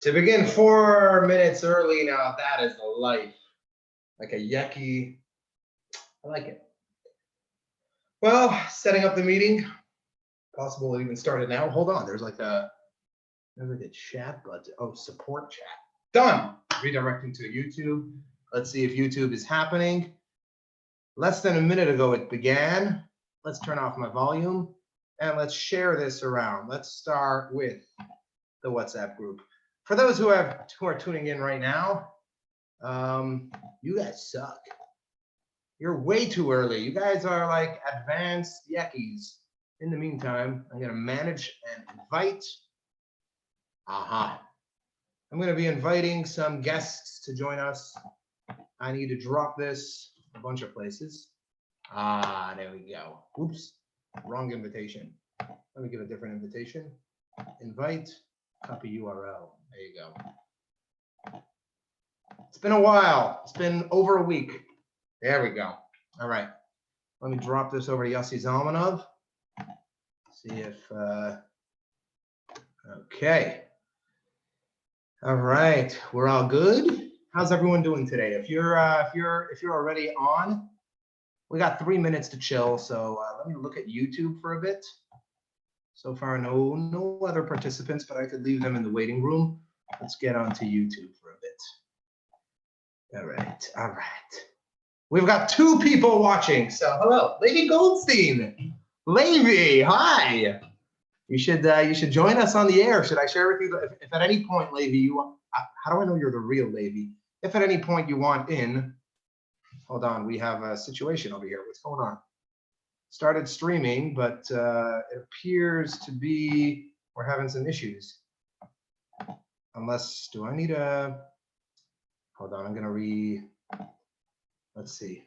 To begin 4 minutes early now, that is the life. Like a yucky. I like it. Well, setting up the meeting. Possible it even started now. Hold on. There's like a chat button. Oh, support chat. Done. Redirecting to YouTube. Let's see if YouTube is happening. Less than a minute ago it began. Let's turn off my volume and let's share this around. Let's start with the WhatsApp group. For those who are tuning in right now, you guys suck. You're way too early. You guys are like advanced yuckies. In the meantime, I'm gonna manage and invite. Aha. I'm gonna be inviting some guests to join us. I need to drop this a bunch of places. Ah, there we go. Oops, wrong invitation. Let me give a different invitation. Invite, copy URL. There you go. It's been a while. It's been over a week. There we go. All right. Let me drop this over to Yossi Zalmanov. See if, okay. All right, we're all good. How's everyone doing today? If you're already on, we got 3 minutes to chill. So let me look at YouTube for a bit. So far, no other participants, but I could leave them in the waiting room. Let's get onto YouTube for a bit. All right. We've got 2 people watching. So hello, Lady Goldstein. Levy, hi. You should join us on the air. Should I share with you if at any point, Levy, how do I know you're the real Levy? If at any point you want in, hold on, we have a situation over here. What's going on? Started streaming, but it appears to be we're having some issues. Unless, do I need a, hold on, I'm gonna let's see.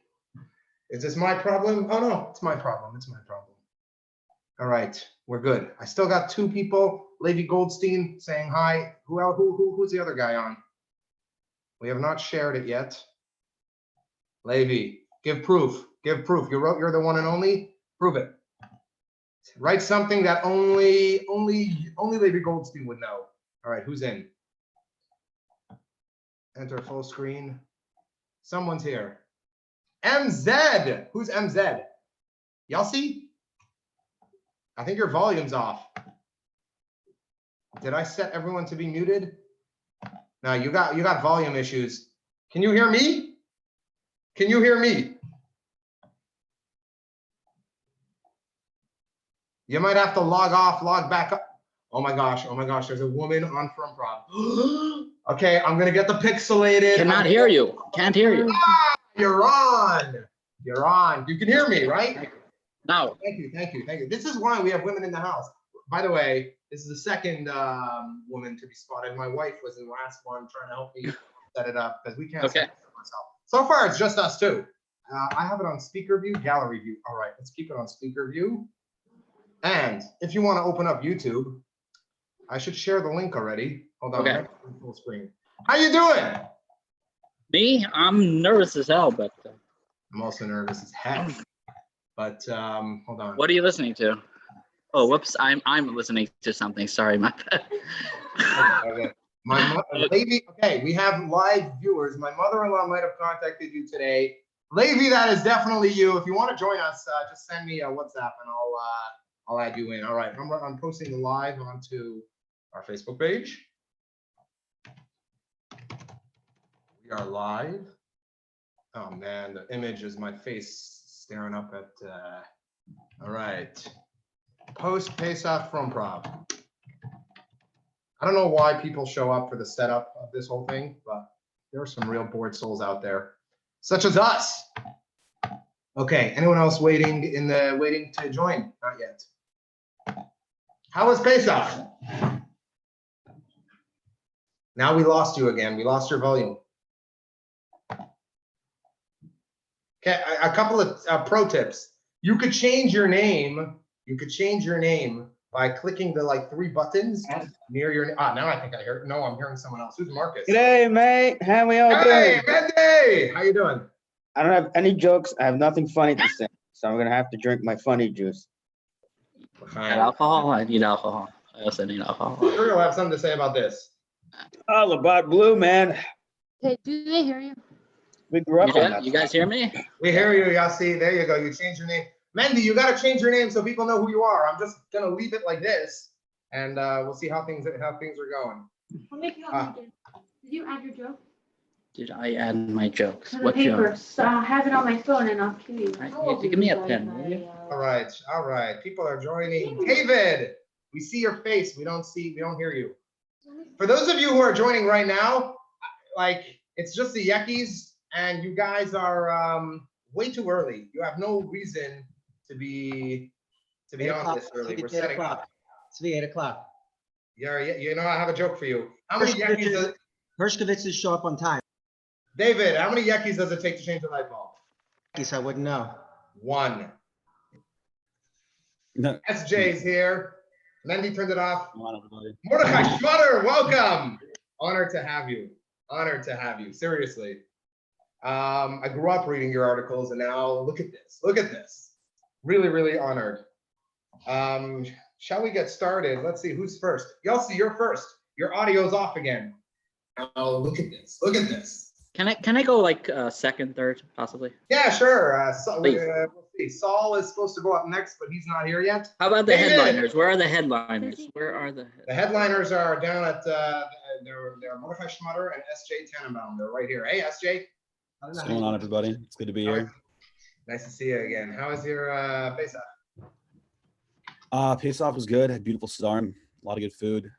Is this my problem? Oh no, it's my problem, it's my problem. All right, we're good. I still got 2 people. Levy Goldstein saying hi. Who's the other guy on? We have not shared it yet. Levy, give proof. Give proof. You're the one and only. Prove it. Write something that only Levy Goldstein would know. All right, who's in? Enter full screen. Someone's here. MZ. Who's MZ? Y'all see? I think your volume's off. Did I set everyone to be muted? No, you got volume issues. Can you hear me? Can you hear me? You might have to log off, log back up. Oh my gosh, there's a woman on Frumprov. Okay, I'm gonna get the pixelated. Cannot hear you. Can't hear you. Ah, you're on. You're on. You can hear me, right? No. Thank you. This is why we have women in the house. By the way, this is the second woman to be spotted. My wife was in the last one trying to help me set it up because we can't set it up myself. So far, it's just us 2. I have it on speaker view, gallery view. All right, let's keep it on speaker view. And if you want to open up YouTube, I should share the link already. Hold on, Okay. Full screen. How you doing? Me? I'm nervous as hell, but I'm also nervous as heck. But hold on. What are you listening to? Oh, whoops! I'm listening to something. Sorry, my bad. Okay. My mother, Levy. Okay, we have live viewers. My mother-in-law might have contacted you today. Levy, that is definitely you. If you want to join us, just send me a WhatsApp and I'll add you in. All right, I'm posting the live onto our Facebook page. We are live. Oh man, the image is my face staring up at. All right, Post Pesach Frumprov. I don't know why people show up for the setup of this whole thing, but there are some real bored souls out there, such as us. Okay, anyone else waiting to join? Not yet. How was Pesach? Now we lost you again. We lost your volume. Okay, a couple of pro tips. You could change your name. By clicking the 3 buttons near your. Now I think I hear. No, I'm hearing someone else. Who's Marcus? G'day, mate. How we all doing? Hey, Mendy! How you doing? I don't have any jokes. I have nothing funny to say, so I'm gonna have to drink my funny juice. Alcohol? I need alcohol. I also need alcohol. I'm sure you'll have something to say about this. Oh, Labat Blue, man. Okay, do they hear you? We grew up on Yeah, that. you guys hear me? We hear you, Yossi. There you go. You changed your name. Mendy, you got to change your name so people know who you are. I'm just going to leave it like this, and we'll see how things are going. I'll make you Ah. again. Did you add your joke? Did I add my jokes? To the What paper. jokes? So I'll have it on my phone and I'll cue you. Right, give me a pen, will you? All right. People are joining. David, we see your face. We don't hear you. For those of you who are joining right now, like it's just the Yekis, and you guys are way too early. You have no reason to be on this early. We're setting up. It's the 8 o'clock. Yeah, you know I have a joke for you. How many Yekis does Hershkovitzes show up on time. David? How many Yekis does it take to change a light bulb? Guess I wouldn't know. 1. No. SJ's here. Mendy turned it off. Come on, everybody. Mordechai Schmutter, welcome. Honored to have you. Honored to have you. Seriously. I grew up reading your articles, and now look at this. Look at this. Really, really honored. Shall we get started? Let's see who's first. Yossi, you're first. Your audio's off again. Oh, look at this. Look at this. Can I go like second, third, possibly? Yeah, sure. Please. We'll see. Saul is supposed to go up next, but he's not here yet. How about the David! headliners? Where are the headliners? Where are the? The headliners are down at they're Mordechai Schmutter and SJ Tannenbaum. They're right here. Hey, SJ. What's going on, everybody? It's good to be here. Nice to see you again. How was your Pesach? Pesach was good. Had beautiful storm. A lot of good food.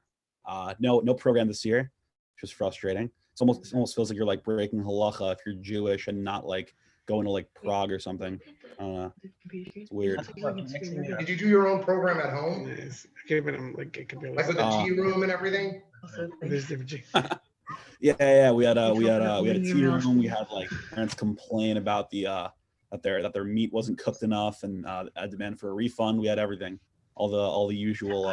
No program this year, which was frustrating. It almost feels like you're like breaking halacha if you're Jewish and not like going to like Prague or something. I don't know. It's weird. Did you do your own program at home? Okay, but I'm like, it could be Like with the tea room and everything? there's different. Yeah. We had a tea room. We had like parents complain about the that their meat wasn't cooked enough and a demand for a refund. We had everything. All the usual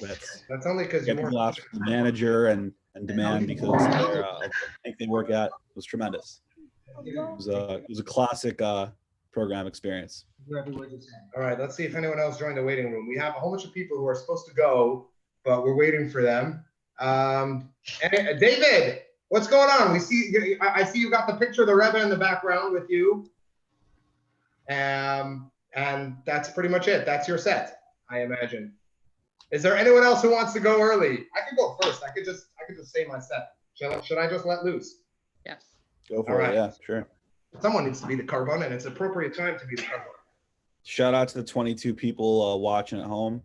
bits. That's only because Get you're people after the manager and demand because their bank they work at was tremendous. It was a classic program experience. All right, let's see if anyone else joined the waiting room. We have a whole bunch of people who are supposed to go, but we're waiting for them. And David, what's going on? I see you got the picture of the Rebbe in the background with you. And that's pretty much it. That's your set, I imagine. Is there anyone else who wants to go early? I could go first. I could just say my set. Should I just let loose? Yes. Go for All it. right. Yeah, sure. Someone needs to be the carbon, and it's appropriate time to be the carbon. Shout out to the 22 people watching at home.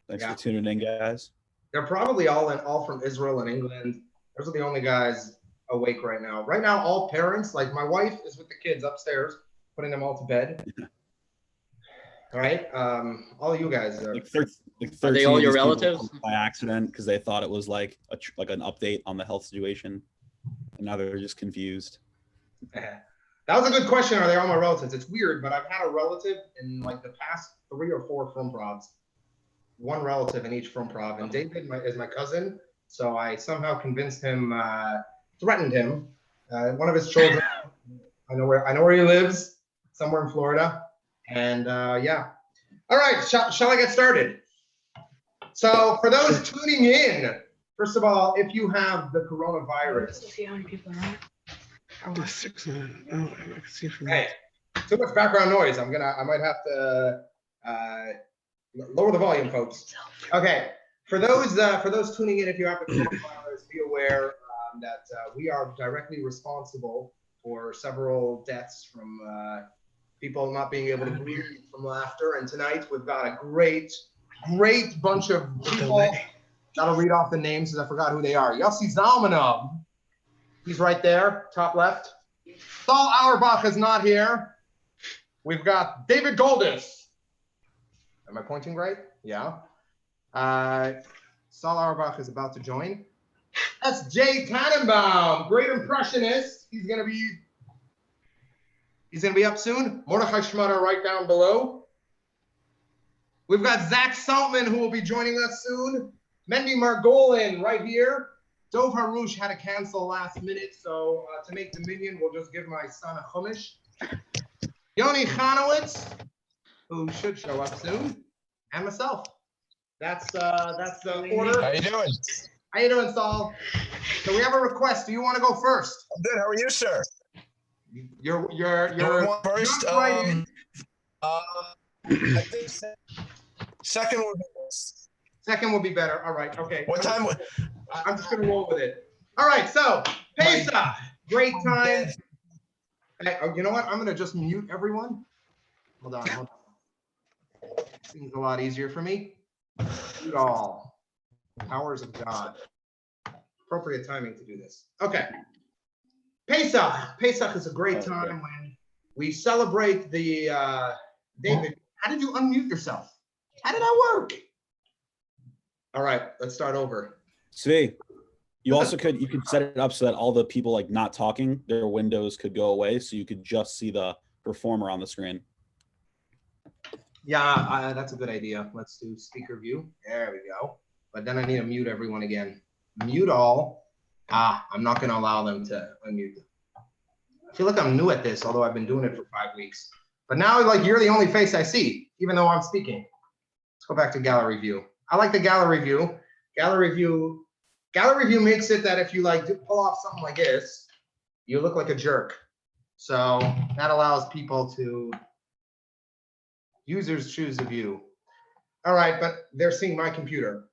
Thanks Yeah. for tuning in, guys. They're probably all from Israel and England. Those are the only guys awake right now. Right now, all parents, like my wife is with the kids upstairs, putting them all to bed. All right. All you guys are. Like 13 Are they all of your these people relatives? by accident because they thought it was like an update on the health situation, and now they're just confused. That was a good question. Are they all my relatives? It's weird, but I've had a relative in like the past 3 or 4 Frumprovs. One relative in each Frumprov, and David is my cousin. So I somehow convinced him, threatened him. One of his children. I know where he lives, somewhere in Florida. And yeah. All right, shall I get started? So for those tuning in, first of all, if you have the coronavirus, See how many people are on? There's 6 on it. Oh, I can see it from hey, too much background noise. I might have to lower the volume, folks. Okay, for those tuning in, if you have the coronavirus, be aware that we are directly responsible for several deaths from people not being able to breathe from laughter. And tonight we've got a great bunch of people. I'll read off the names because I forgot who they are. Yossi Zalmanov, he's right there, top left. Saul Auerbach is not here. We've got David Goldis. Am I pointing right? Yeah. Saul Auerbach is about to join. That's Jay Tannenbaum, great impressionist. He's gonna be up soon. Mordechai Schmutter right down below. We've got Zach Saltman who will be joining us soon. Mendy Margolin right here. Dov Harush had to cancel last minute, so to make the minion, we'll just give my son a chumash. Yoni Chanowitz, who should show up soon, and myself. That's the order. How you doing? How you doing, Saul? So we have a request. Do you want to go first? I'm good. How are you, sir? You're You want first. jump right in. I think second would be best. Second will be better. All right. Okay. What time? I'm just gonna roll with it. All right. So Pesach, great time. Hey, oh, you know what? I'm gonna just mute everyone. Hold on. Seems a lot easier for me. Mute all. Powers of God. Appropriate timing to do this. Okay. Pesach. Pesach is a great time when we celebrate the David. How did you unmute yourself? How did that work? All right, let's start over. See, you could set it up so that all the people like not talking, their windows could go away, so you could just see the performer on the screen. Yeah, that's a good idea. Let's do speaker view. There we go. But then I need to mute everyone again. Mute all. I'm not going to allow them to unmute them. I feel like I'm new at this, although I've been doing it for 5 weeks. But now, like, you're the only face I see, even though I'm speaking. Let's go back to gallery view. I like the gallery view. Gallery view makes it that if you like pull off something like this, you look like a jerk. So that allows people to, users choose the view. All right, but they're seeing my computer.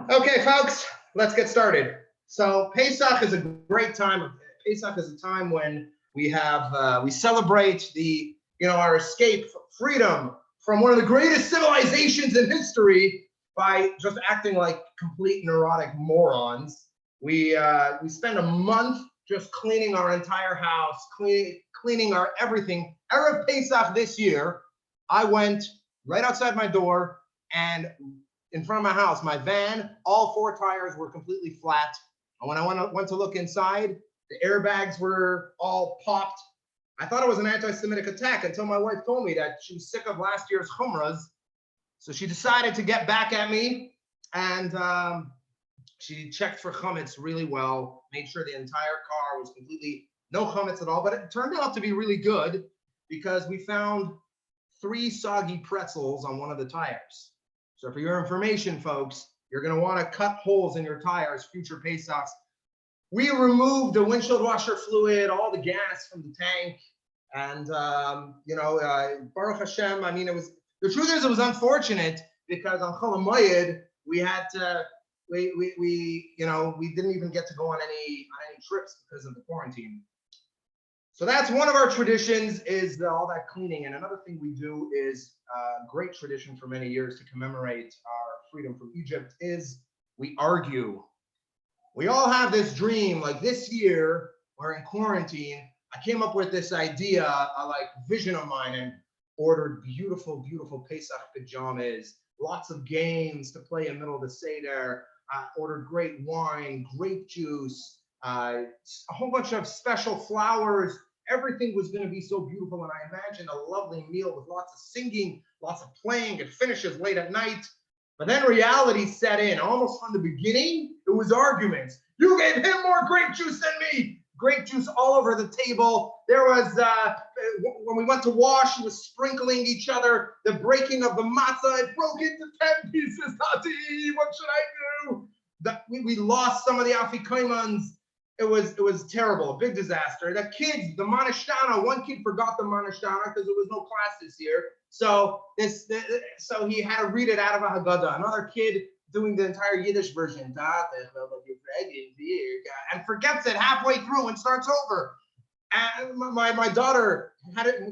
Okay, folks, let's get started. So Pesach is a great time. Pesach is a time when we have, we celebrate the, our escape, freedom from one of the greatest civilizations in history by just acting like complete neurotic morons. We spend a month just cleaning our entire house, cleaning our everything. Erev Pesach this year, I went right outside my door, and in front of my house, my van, all 4 tires were completely flat. And when I went to look inside, the airbags were all popped. I thought it was an anti-Semitic attack until my wife told me that she was sick of last year's chumras. So she decided to get back at me, and she checked for chametz really well, made sure the entire car was completely no chametz at all. But it turned out to be really good because we found 3 soggy pretzels on one of the tires. So for your information, folks, you're going to want to cut holes in your tires, future Pesachs. We removed the windshield washer fluid, all the gas from the tank, and Baruch Hashem. I mean, the truth is it was unfortunate because on Chol HaMoed we had to we didn't even get to go on any trips because of the quarantine. So that's one of our traditions, is all that cleaning. And another thing we do is a great tradition for many years to commemorate our freedom from Egypt is we argue. We all have this dream, like this year, we're in quarantine. I came up with this idea, a vision of mine, and ordered beautiful, beautiful Pesach pajamas, lots of games to play in the middle of the Seder, ordered great wine, grape juice, a whole bunch of special flowers. Everything was going to be so beautiful, and I imagined a lovely meal with lots of singing, lots of playing. It finishes late at night. But then reality set in. Almost from the beginning, it was arguments. You gave him more grape juice than me. Grape juice all over the table. There was, when we went to wash, he was sprinkling each other. The breaking of the matzah, it broke into 10 pieces. Tati, what should I do? We lost some of the afikoimans. It was terrible, a big disaster. The kids, the manashtana, one kid forgot the manashtana because there was no class this year. So he had to read it out of a Haggadah. Another kid doing the entire Yiddish version, and forgets it halfway through and starts over. And my daughter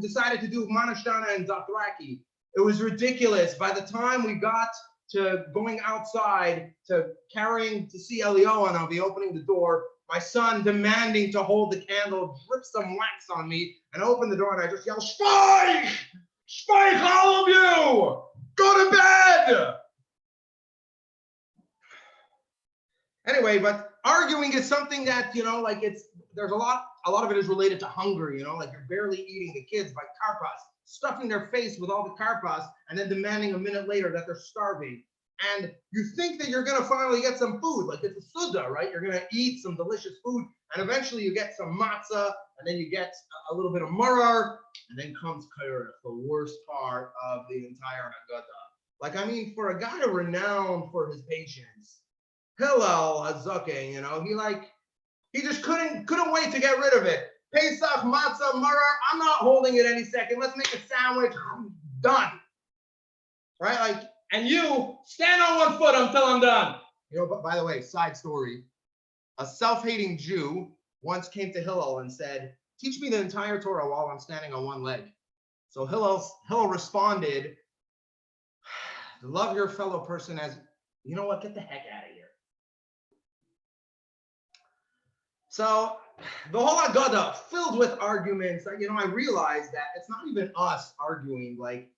decided to do Manashtana and Dothraki. It was ridiculous. By the time we got to going outside to carrying to see Elio, and I'll be opening the door, my son demanding to hold the candle, dripped some wax on me, and opened the door, and I just yelled, "Schweig! Schweig, all of you! Go to bed!" Anyway, but arguing is something that, there's a lot of it is related to hunger, like you're barely eating the kids by karpas, stuffing their face with all the karpas, and then demanding a minute later that they're starving. And you think that you're going to finally get some food, like it's a suda, right? You're going to eat some delicious food, and eventually you get some matzah, and then you get a little bit of marar, and then comes kairach, the worst part of the entire Haggadah. For a guy renowned for his patience, Hillel Azuke, you know, he just couldn't wait to get rid of it. Pesach, matzah, maror, I'm not holding it any second. Let's make a sandwich. I'm done. Right? Like, and you stand on one foot until I'm done. You know, but by the way, side story. A self-hating Jew once came to Hillel and said, teach me the entire Torah while I'm standing on one leg. So Hillel responded, love your fellow person as, you know what, get the heck out of here. So the whole Haggadah filled with arguments. You know, I realized that it's not even us arguing. Like,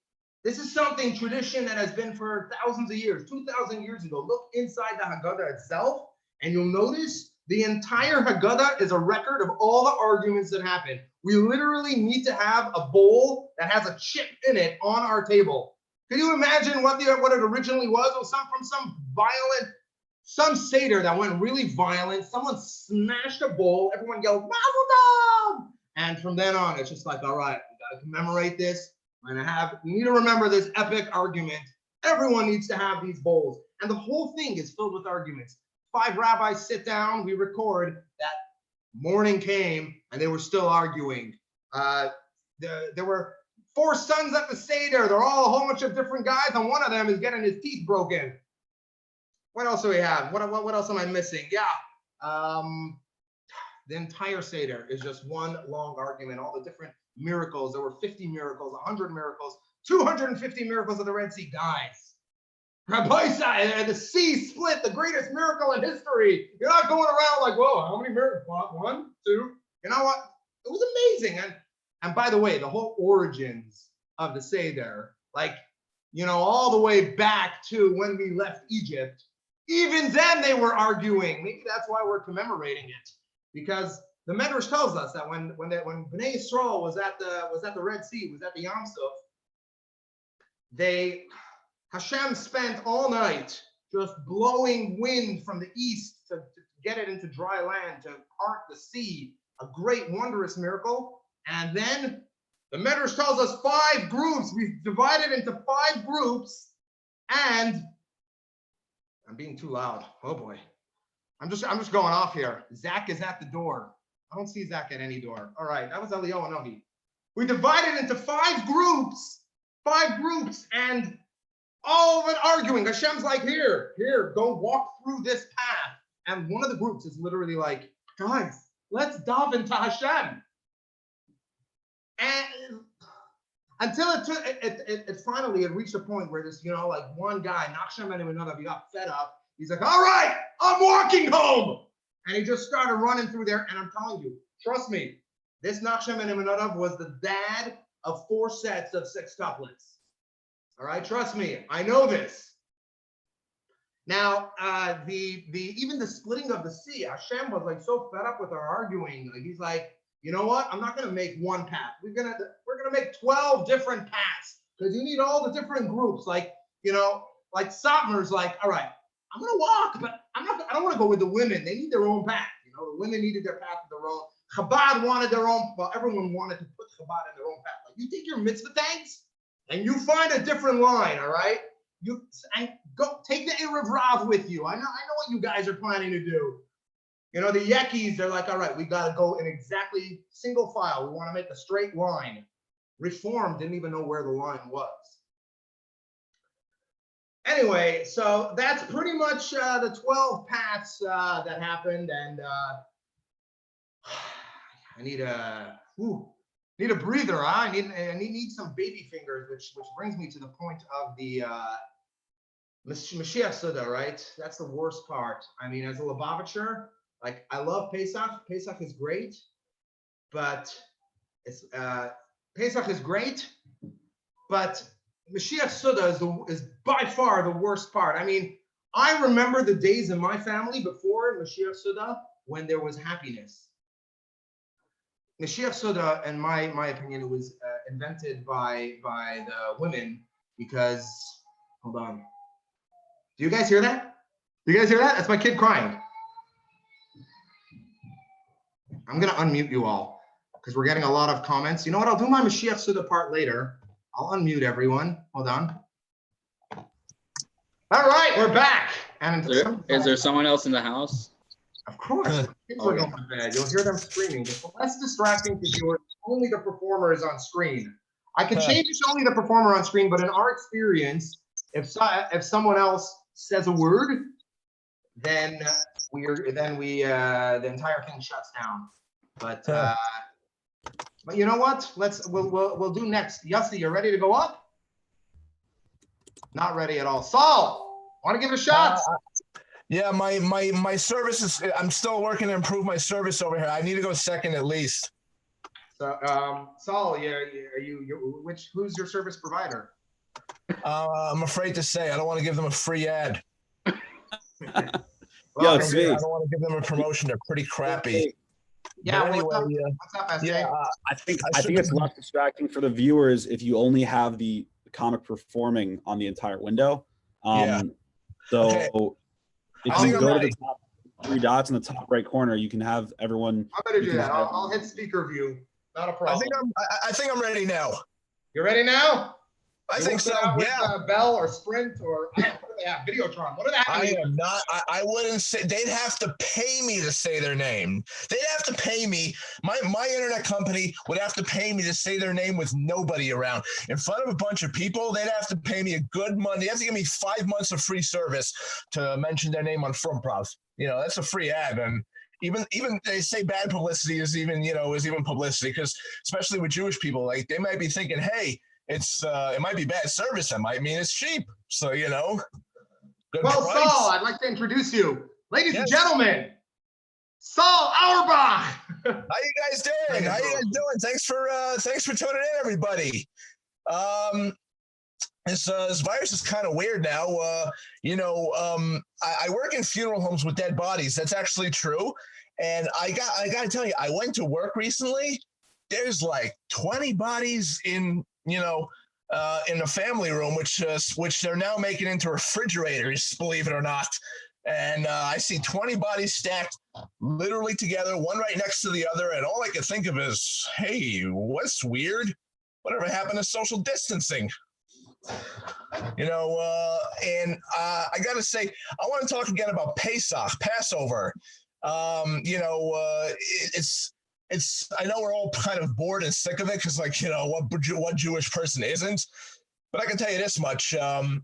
this is something, tradition that has been for thousands of years, 2,000 years ago. Look inside the Haggadah itself, and you'll notice the entire Haggadah is a record of all the arguments that happen. We literally need to have a bowl that has a chip in it on our table. Can you imagine what it originally was? It was from some violent, some Seder that went really violent. Someone smashed a bowl. Everyone yelled, Mazel Tov! And from then on, it's just like, all right, we got to commemorate this. We need to remember this epic argument. Everyone needs to have these bowls. And the whole thing is filled with arguments. 5 rabbis sit down, we record that morning came and they were still arguing. There were 4 sons at the Seder. They're all a whole bunch of different guys, and one of them is getting his teeth broken. What else do we have? What else am I missing? Yeah. The entire Seder is just one long argument. All the different miracles. There were 50 miracles, 100 miracles, 250 miracles of the Red Sea. Guys, Rabbi, the sea split, the greatest miracle in history. You're not going around like, whoa, how many miracles? 1, 2. You know what? It was amazing. And by the way, the whole origins of the Seder, like, you know, all the way back to when we left Egypt, even then they were arguing. Maybe that's why we're commemorating it, because the Medrash tells us that when Bnei Yisrael was at the Red Sea, was at the Yam Suf, Hashem spent all night just blowing wind from the east to get it into dry land, to part the sea, a great wondrous miracle. And then the Medrash tells us 5 groups. We divided into 5 groups, and I'm being too loud. Oh boy. I'm just going off here. Zach is at the door. I don't see Zach at any door. All right, that was Elio and Ohi. We divided into 5 groups, and all of it arguing. Hashem's like, here, go walk through this path. And one of the groups is literally like, guys, let's daven to Hashem. And until it finally reached a point where this, you know, like one guy, Nachshon and another, he got fed up. He's like, all right, I'm walking home. And he just started running through there. And I'm telling you, trust me, this Nachshon and Aminadav was the dad of 4 sets of 6 couplets. All right, trust me, I know this. Now, even the splitting of the sea, Hashem was like so fed up with our arguing. Like, he's like, you know what? I'm not gonna make one path. We're gonna make 12 different paths, because you need all the different groups. Like, you know, like Satmar's like, all right, I'm gonna walk, but I don't want to go with the women. They need their own path. You know, the women needed their path of their own. Chabad wanted their own. Well, everyone wanted to put Chabad in their own path. Like, you take your mitzvah tanks and you find a different line. All right, and go take the Erev Rav with you. I know what you guys are planning to do. You know, the Yekis, they're like, all right, we got to go in exactly single file. We want to make a straight line. Reform didn't even know where the line was. Anyway, so that's pretty much the 12 paths that happened. And I need a breather. Huh? I need some baby fingers, which brings me to the point of the Mashiach Suda, right? That's the worst part. I mean, as a Lubavitcher, like, I love Pesach. Pesach is great, but Pesach is great, but Mashiach Suda is by far the worst part. I mean, I remember the days in my family before Mashiach Suda when there was happiness. Mashiach Suda, in my opinion, it was invented by the women because, hold on. Do you guys hear that? Do you guys hear that? That's my kid crying. I'm going to unmute you all because we're getting a lot of comments. You know what? I'll do my Mashiach Suda part later. I'll unmute everyone. Hold on. All right, we're back. And Is there someone else in the house? Of course, kids are going to bed. You'll hear them screaming. It's less distracting to viewers. Only the performer is on screen. I can change it to only the performer on screen, but in our experience, if someone else says a word, then the entire thing shuts down. But you know what? We'll do next. Yossi, you ready to go up? Not ready at all. Saul, want to give it a shot? Yeah, my service is. I'm still working to improve my service over here. I need to go second at least. So, Saul, who's your service provider? I'm afraid to say I don't want to give them a free ad. Yo, Well, I Svi. don't want to give them a promotion. They're pretty crappy. yeah, But well, anyway, what's up, SJ? yeah, I think I should- it's less distracting for the viewers if you only have the comic performing on the entire window. Yeah. So Okay. if I think you I'm go to ready. the top 3 dots in the top right corner, you can have everyone. I'm gonna you do can that. have- I'll hit speaker view. Not a I problem. think I'm ready now. You ready now? I You think working so. out with, Yeah. Bell or Sprint or what do they have? Videotron. What do they have? I am not. I wouldn't say. They'd have to pay me to say their name. They'd have to pay me. My internet company would have to pay me to say their name with nobody around in front of a bunch of people. They'd have to pay me a good money. They have to give me 5 months of free service to mention their name on Frumprov. You know, that's a free ad, and even they say bad publicity is even publicity, because especially with Jewish people, like they might be thinking, hey, it might be bad service. It might mean it's cheap. So good Well, price. Saul, I'd like to introduce you, ladies and Yes. gentlemen. Saul Auerbach. How you guys doing? How you guys doing? Thanks for tuning in, everybody. This virus is kind of weird now. I work in funeral homes with dead bodies. That's actually true. And I got to tell you, I went to work recently. There's like 20 bodies in the family room, which they're now making into refrigerators, believe it or not. And I see 20 bodies stacked literally together, one right next to the other. And all I can think of is, hey, what's weird? Whatever happened to social distancing? And I got to say, I want to talk again about Pesach, Passover. It's I know we're all kind of bored and sick of it because, what Jewish person isn't? But I can tell you this much, there's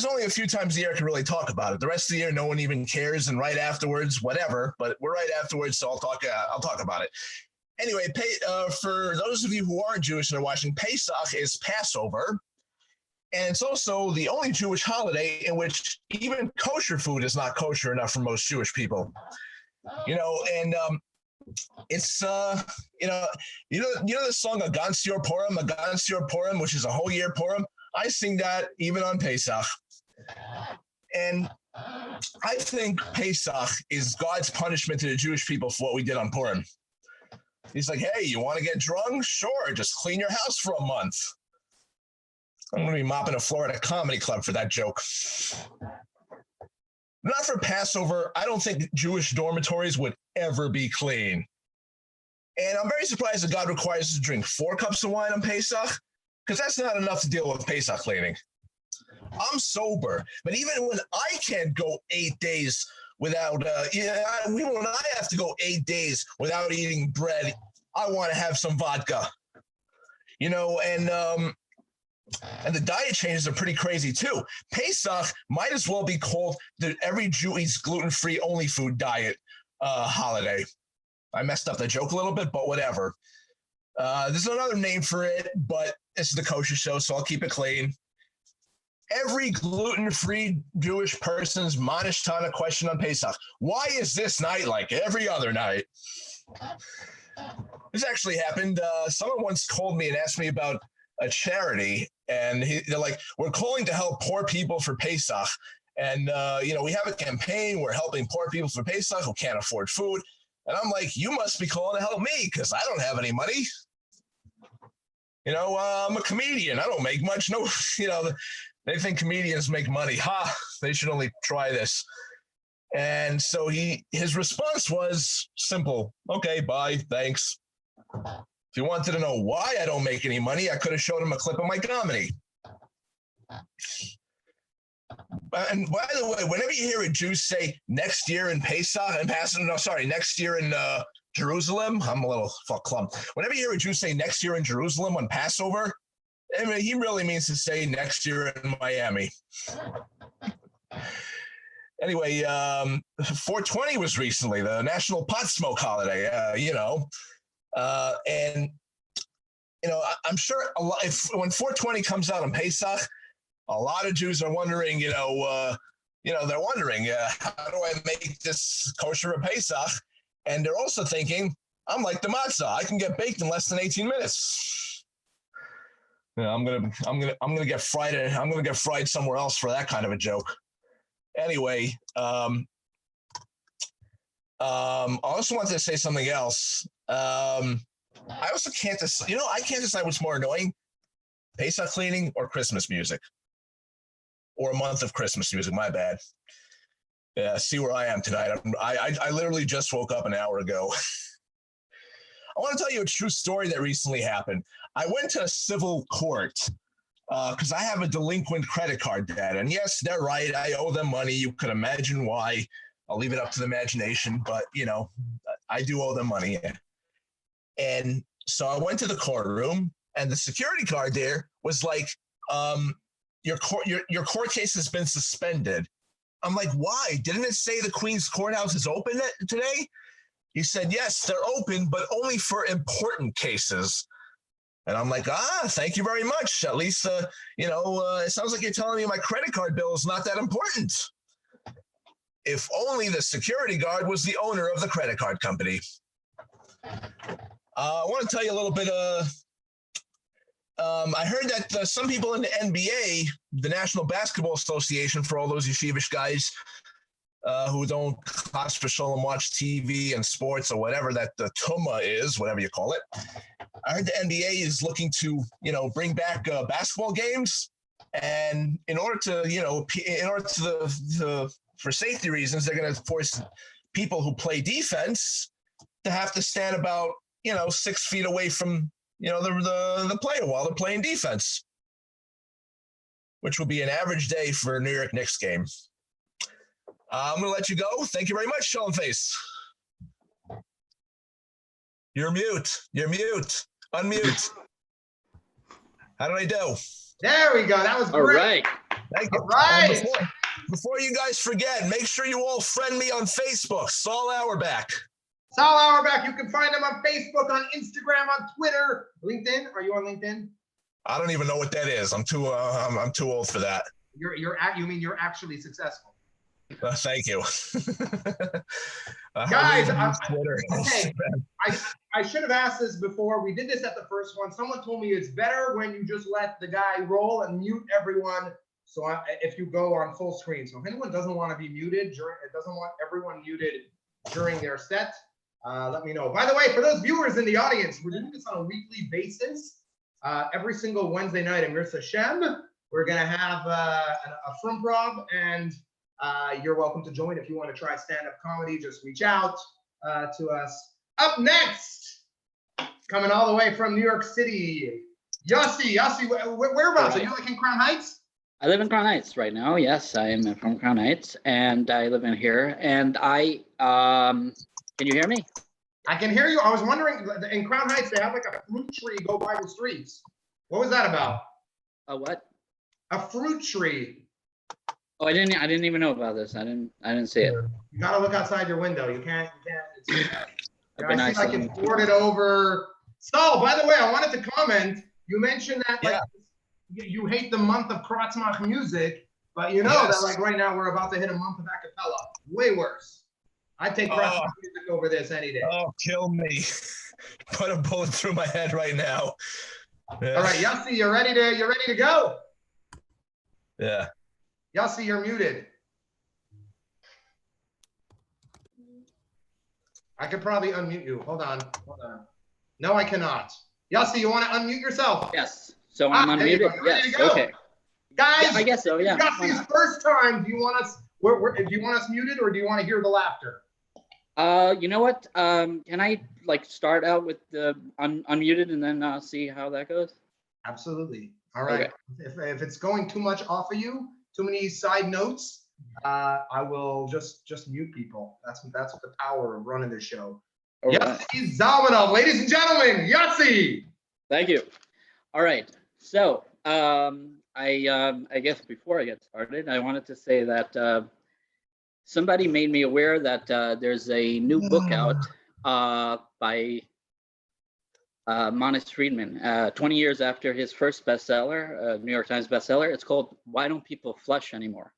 only a few times a year I can really talk about it. The rest of the year, no one even cares, and right afterwards, whatever. But we're right afterwards, so I'll talk about it. Anyway, for those of you who aren't Jewish and are watching, Pesach is Passover. And it's also the only Jewish holiday in which even kosher food is not kosher enough for most Jewish people. It's the song Agansior Purim, which is a whole year Purim. I sing that even on Pesach. And I think Pesach is God's punishment to the Jewish people for what we did on Purim. He's like, hey, you want to get drunk? Sure, just clean your house for a month. I'm going to be mopping a floor at a comedy club for that joke. Not for Passover. I don't think Jewish dormitories would ever be clean. And I'm very surprised that God requires us to drink 4 cups of wine on Pesach, because that's not enough to deal with Pesach cleaning. I'm sober, but even when I can't go 8 days without, when I have to go 8 days without eating bread, I want to have some vodka. And the diet changes are pretty crazy too. Pesach might as well be called the every Jew eats gluten-free only food diet holiday. I messed up the joke a little bit, but whatever. There's another name for it, but this is the kosher show, so I'll keep it clean. Every gluten-free Jewish person's Manishtana question on Pesach: why is this night like every other night? This actually happened. Someone once called me and asked me about a charity, and they're like, we're calling to help poor people for Pesach. And, we have a campaign. We're helping poor people for Pesach who can't afford food. And I'm like, you must be calling to help me because I don't have any money. I'm a comedian. I don't make much. No, they think comedians make money. Ha, they should only try this. And so his response was simple. Okay, bye, thanks. If you wanted to know why I don't make any money, I could have showed him a clip of my comedy. And by the way, whenever you hear a Jew say next year in next year in Jerusalem, I'm a little clumped. Whenever you hear a Jew say next year in Jerusalem on Passover, I mean, he really means to say next year in Miami. Anyway, 420 was recently, the National Pot Smoke holiday, and, I'm sure when 420 comes out on Pesach, a lot of Jews are wondering, they're wondering, how do I make this kosher at Pesach? And they're also thinking, I'm like the matzah. I can get baked in less than 18 minutes. I'm gonna get fried. I'm gonna get fried somewhere else for that kind of a joke. Anyway, I also wanted to say something else. I also can't decide. I can't decide what's more annoying: Pesach cleaning or Christmas music, or a month of Christmas music. My bad. Yeah, see where I am tonight. I literally just woke up an hour ago. I want to tell you a true story that recently happened. I went to a civil court because I have a delinquent credit card debt. And yes, they're right. I owe them money. You could imagine why. I'll leave it up to the imagination. But, I do owe them money. And so I went to the courtroom, and the security guard there was like, your court case has been suspended. I'm like, why? Didn't it say the Queen's Courthouse is open today? He said, yes, they're open, but only for important cases. And I'm like, thank you very much. At least, it sounds like you're telling me my credit card bill is not that important. If only the security guard was the owner of the credit card company. I want to tell you a little bit. I heard that some people in the NBA, the National Basketball Association, for all those yeshivish guys who don't chas v'sholom watch TV and sports or whatever that the Tuma is, whatever you call it. I heard the NBA is looking to, bring back basketball games, and in order to, for safety reasons, they're going to force people who play defense to have to stand about, 6 feet away from, the player while they're playing defense, which will be an average day for a New York Knicks game. I'm going to let you go. Thank you very much, Shalom Face. You're mute. Unmute. How do I do? There we go. That was All great. right. Thank you. All right. Before you guys forget, make sure you all friend me on Facebook, Saul Auerbach. Saul Auerbach, you can find him on Facebook, on Instagram, on Twitter, LinkedIn. Are you on LinkedIn? I don't even know what that is. I'm too old for that. You mean you're actually successful? Thank you. Guys, Twitter. okay. I should have asked this before. We did this at the first one. Someone told me it's better when you just let the guy roll and mute everyone. So if you go on full screen. So if anyone doesn't want to be muted, doesn't want everyone muted during their set, let me know. By the way, for those viewers in the audience, we're doing this on a weekly basis. Every single Wednesday night in Mirza Shem, we're going to have a Frumprov, and you're welcome to join if you want to try stand-up comedy. Just reach out to us. Up next, coming all the way from New York City, Yossi, whereabouts? Are you like in Crown Heights? I live in Crown Heights right now. Yes, I am from Crown Heights, and I live in here. And can you hear me? I can hear you. I was wondering, in Crown Heights, they have like a fruit tree go by the streets. What was that about? A what? A fruit tree. Oh, I didn't even know about this. I didn't see it. You gotta look outside your window. You can't. I've been I see like it's boarded over. So, by the way, I wanted to comment. You mentioned that like you hate the month of Kratzmach music, but you know that like right now we're about to hit a month of acapella. Way worse. I take Kratzmach music over this any day. Oh, kill me! Put a bullet through my head right now. Yeah. All right, Yossi, you're ready to go. Yeah. Yossi, you're muted. I could probably unmute you. Hold on. No, I cannot. Yossi, you want to unmute yourself? Yes. So I'm unmuted. Yes. Okay. Guys, yeah, I guess so. Yeah. Yossi's first time. Do you want us? Do you want us muted, or do you want to hear the laughter? You know what? Can I like start out with the unmuted and then see how that goes? Absolutely. All right. Okay. If it's going too much off of you, too many side notes, I will just mute people. That's the power of running the show. All right. Yossi Zalmanov, ladies and gentlemen, Yossi. Thank you. All right. So I guess before I get started, I wanted to say that somebody made me aware that there's a new book out by Manis Friedman, 20 years after his first bestseller, New York Times bestseller. It's called Why Don't People Flush Anymore?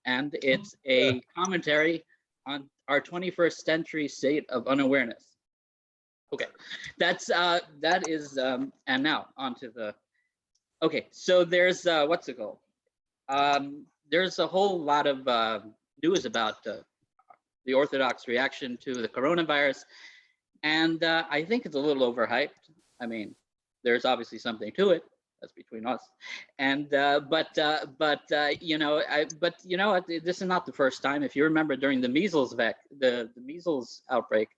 And it's a commentary on our 21st century state of unawareness. Okay, that is, and now onto the, okay, so there's, what's it called? There's a whole lot of news about the Orthodox reaction to the coronavirus. And I think it's a little overhyped. I mean, there's obviously something to it. That's between us. And but you know, this is not the first time. If you remember during the measles the measles outbreak,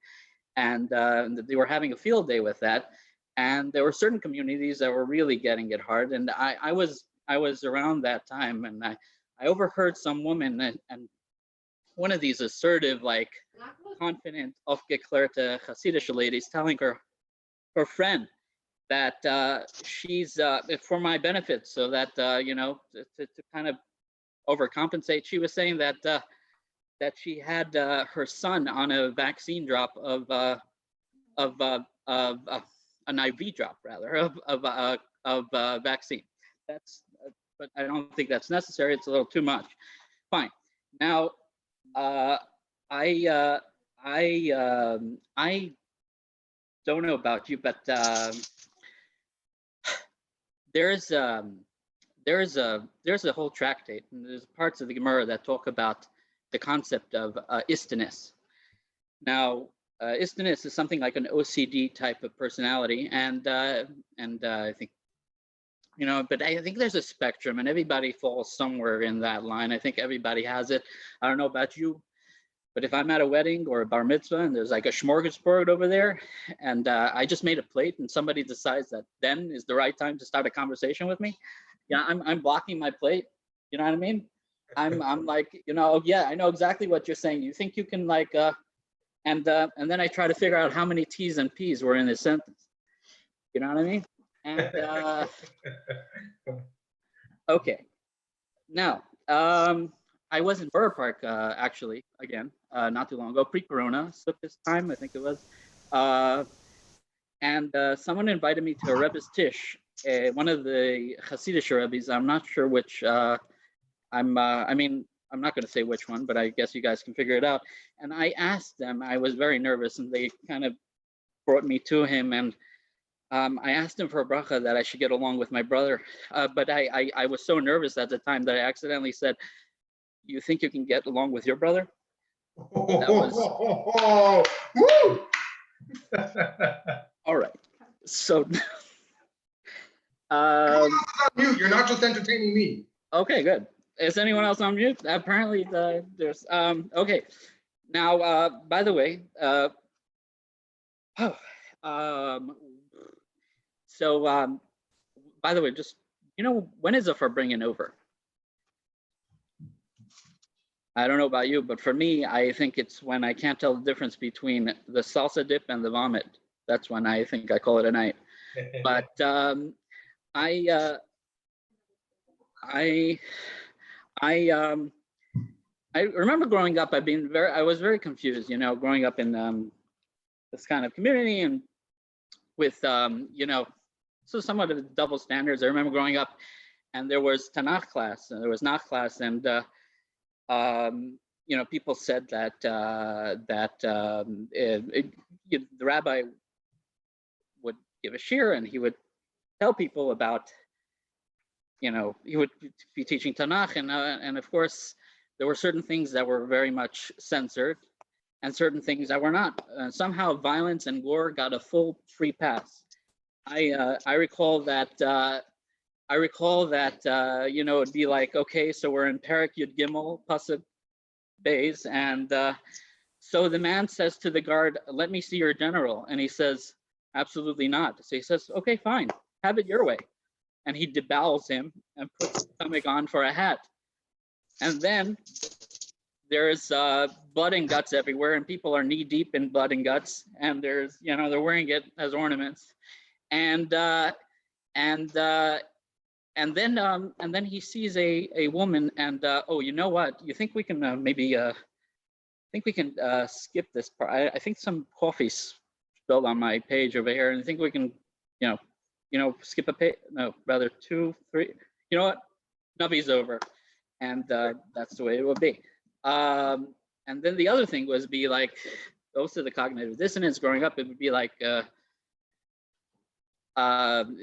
and they were having a field day with that, and there were certain communities that were really getting it hard. And I was around that time, and I overheard some woman and one of these assertive, like confident, aufgeklärte Hasidic ladies telling her friend that she's for my benefit, so that you know, to kind of overcompensate. She was saying that that she had her son on a vaccine drop of an IV drop rather of vaccine. That's but I don't think that's necessary. It's a little too much. Fine. Now I don't know about you, but there's a whole tractate, and there's parts of the Gemara that talk about the concept of istiness. Now, istiness is something like an OCD type of personality, and I think, you know, but I think there's a spectrum, and everybody falls somewhere in that line. I think everybody has it. I don't know about you, but if I'm at a wedding or a bar mitzvah and there's like a smorgasbord over there, and I just made a plate, and somebody decides that then is the right time to start a conversation with me, yeah, I'm blocking my plate. You know what I mean? I'm like, you know, yeah, I know exactly what you're saying. You think you can like, and then I try to figure out how many T's and P's were in this sentence. You know what I mean? And okay, now I was in Borough Park actually again not too long ago, pre-corona, so this time I think it was, and someone invited me to a Rebbe's Tish, one of the Hasidic Rebbe's. I'm not sure which. I mean, I'm not going to say which one, but I guess you guys can figure it out. And I asked them. I was very nervous, and they kind of brought me to him, and I asked him for a bracha that I should get along with my brother, but I was so nervous at the time that I accidentally said, "You think you can get along with your brother?" That was Woo! all right. So, Mute. You're not just entertaining me. okay, good. Is anyone else on mute? Apparently, there's okay. Now, by the way, so by the way, just, you know, when is it for bringing over? I don't know about you, but for me, I think it's when I can't tell the difference between the salsa dip and the vomit. That's when I think I call it a night. But I remember growing up, I was very confused, you know, growing up in this kind of community and with, you know, so somewhat of double standards. I remember growing up and there was Tanakh class and there was Nach class, and you know, people said that the rabbi would give a shir and he would tell people about, you know, he would be teaching Tanakh, and of course there were certain things that were very much censored and certain things that were not. Somehow violence and gore got a full free pass. I recall that you know, it'd be like, okay, so we're in Perek Yud Gimel Pasuk Beis, and so the man says to the guard, "Let me see your general," and he says, "Absolutely not." So he says, "Okay, fine, have it your way," and he debowels him and puts his stomach on for a hat. And then there's blood and guts everywhere, and people are knee deep in blood and guts, and there's, you know, they're wearing it as ornaments. And and then he sees a woman, and oh, you know what? You think we can maybe think we can skip this part. I think some coffee spilled on my page over here, and I think we can, you know, skip a page. No, rather 2, 3. You know what? Nubby's over, and that's the way it would be. And then the other thing was be like, those to the cognitive dissonance. Growing up, it would be like it'd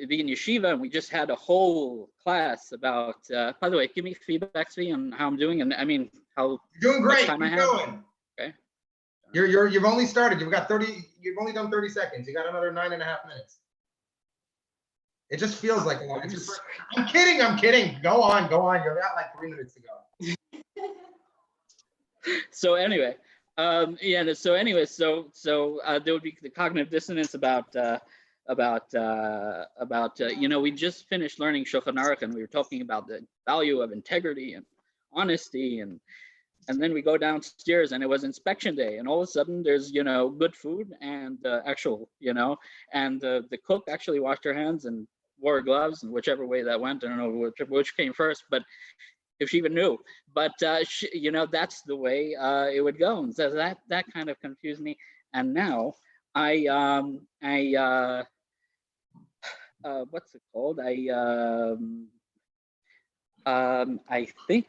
be in yeshiva, and we just had a whole class about. By the way, give me feedback, Svi, on how I'm doing, and I mean how You're doing great. time I Keep have. going. Okay. You've only started. You've got 30. You've only done 30 seconds. You got another 9.5 minutes. It just feels like a lot. I'm kidding. I'm kidding. Go on. You've got like 3 minutes to go. So anyway, yeah. So anyway, so there would be the cognitive dissonance about you know, we just finished learning Shulchan Aruch, and we were talking about the value of integrity and honesty, and then we go downstairs, and it was inspection day, and all of a sudden there's, you know, good food and actual, you know, and the cook actually washed her hands and wore gloves, and whichever way that went, I don't know which came first, but if she even knew, but she, you know, that's the way it would go. And so that kind of confused me. And now I what's it called? I think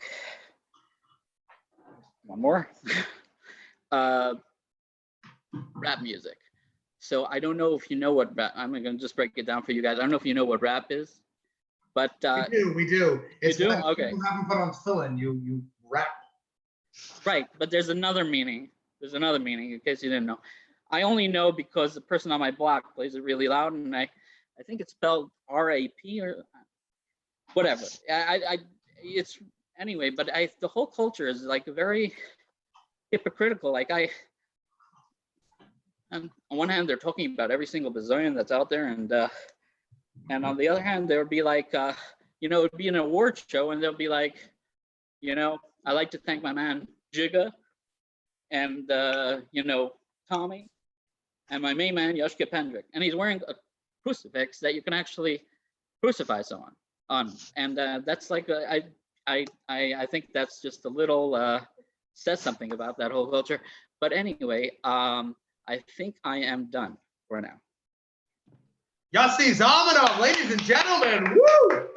one more rap music. So I don't know if you know what rap. I'm gonna just break it down for you guys. I don't know if you know what rap is, but We do. It's do? when Okay. people haven't put on tefillin. You rap. right. But there's another meaning. There's another meaning, in case you didn't know. I only know because the person on my block plays it really loud, and I think it's spelled R-A-P or whatever. It's anyway. But the whole culture is like very hypocritical. Like and on one hand, they're talking about every single bazillion that's out there, and on the other hand, there would be like, you know, it'd be an award show, and they'll be like, you know, I like to thank my man Jigga, and you know, Tommy, and my main man Yoshka Pendrick, and he's wearing a crucifix that you can actually crucify someone on, and that's like I think that's just a little says something about that whole culture. But anyway, I think I am done for now. Yossi Zamanov, ladies and gentlemen. Woo! I'd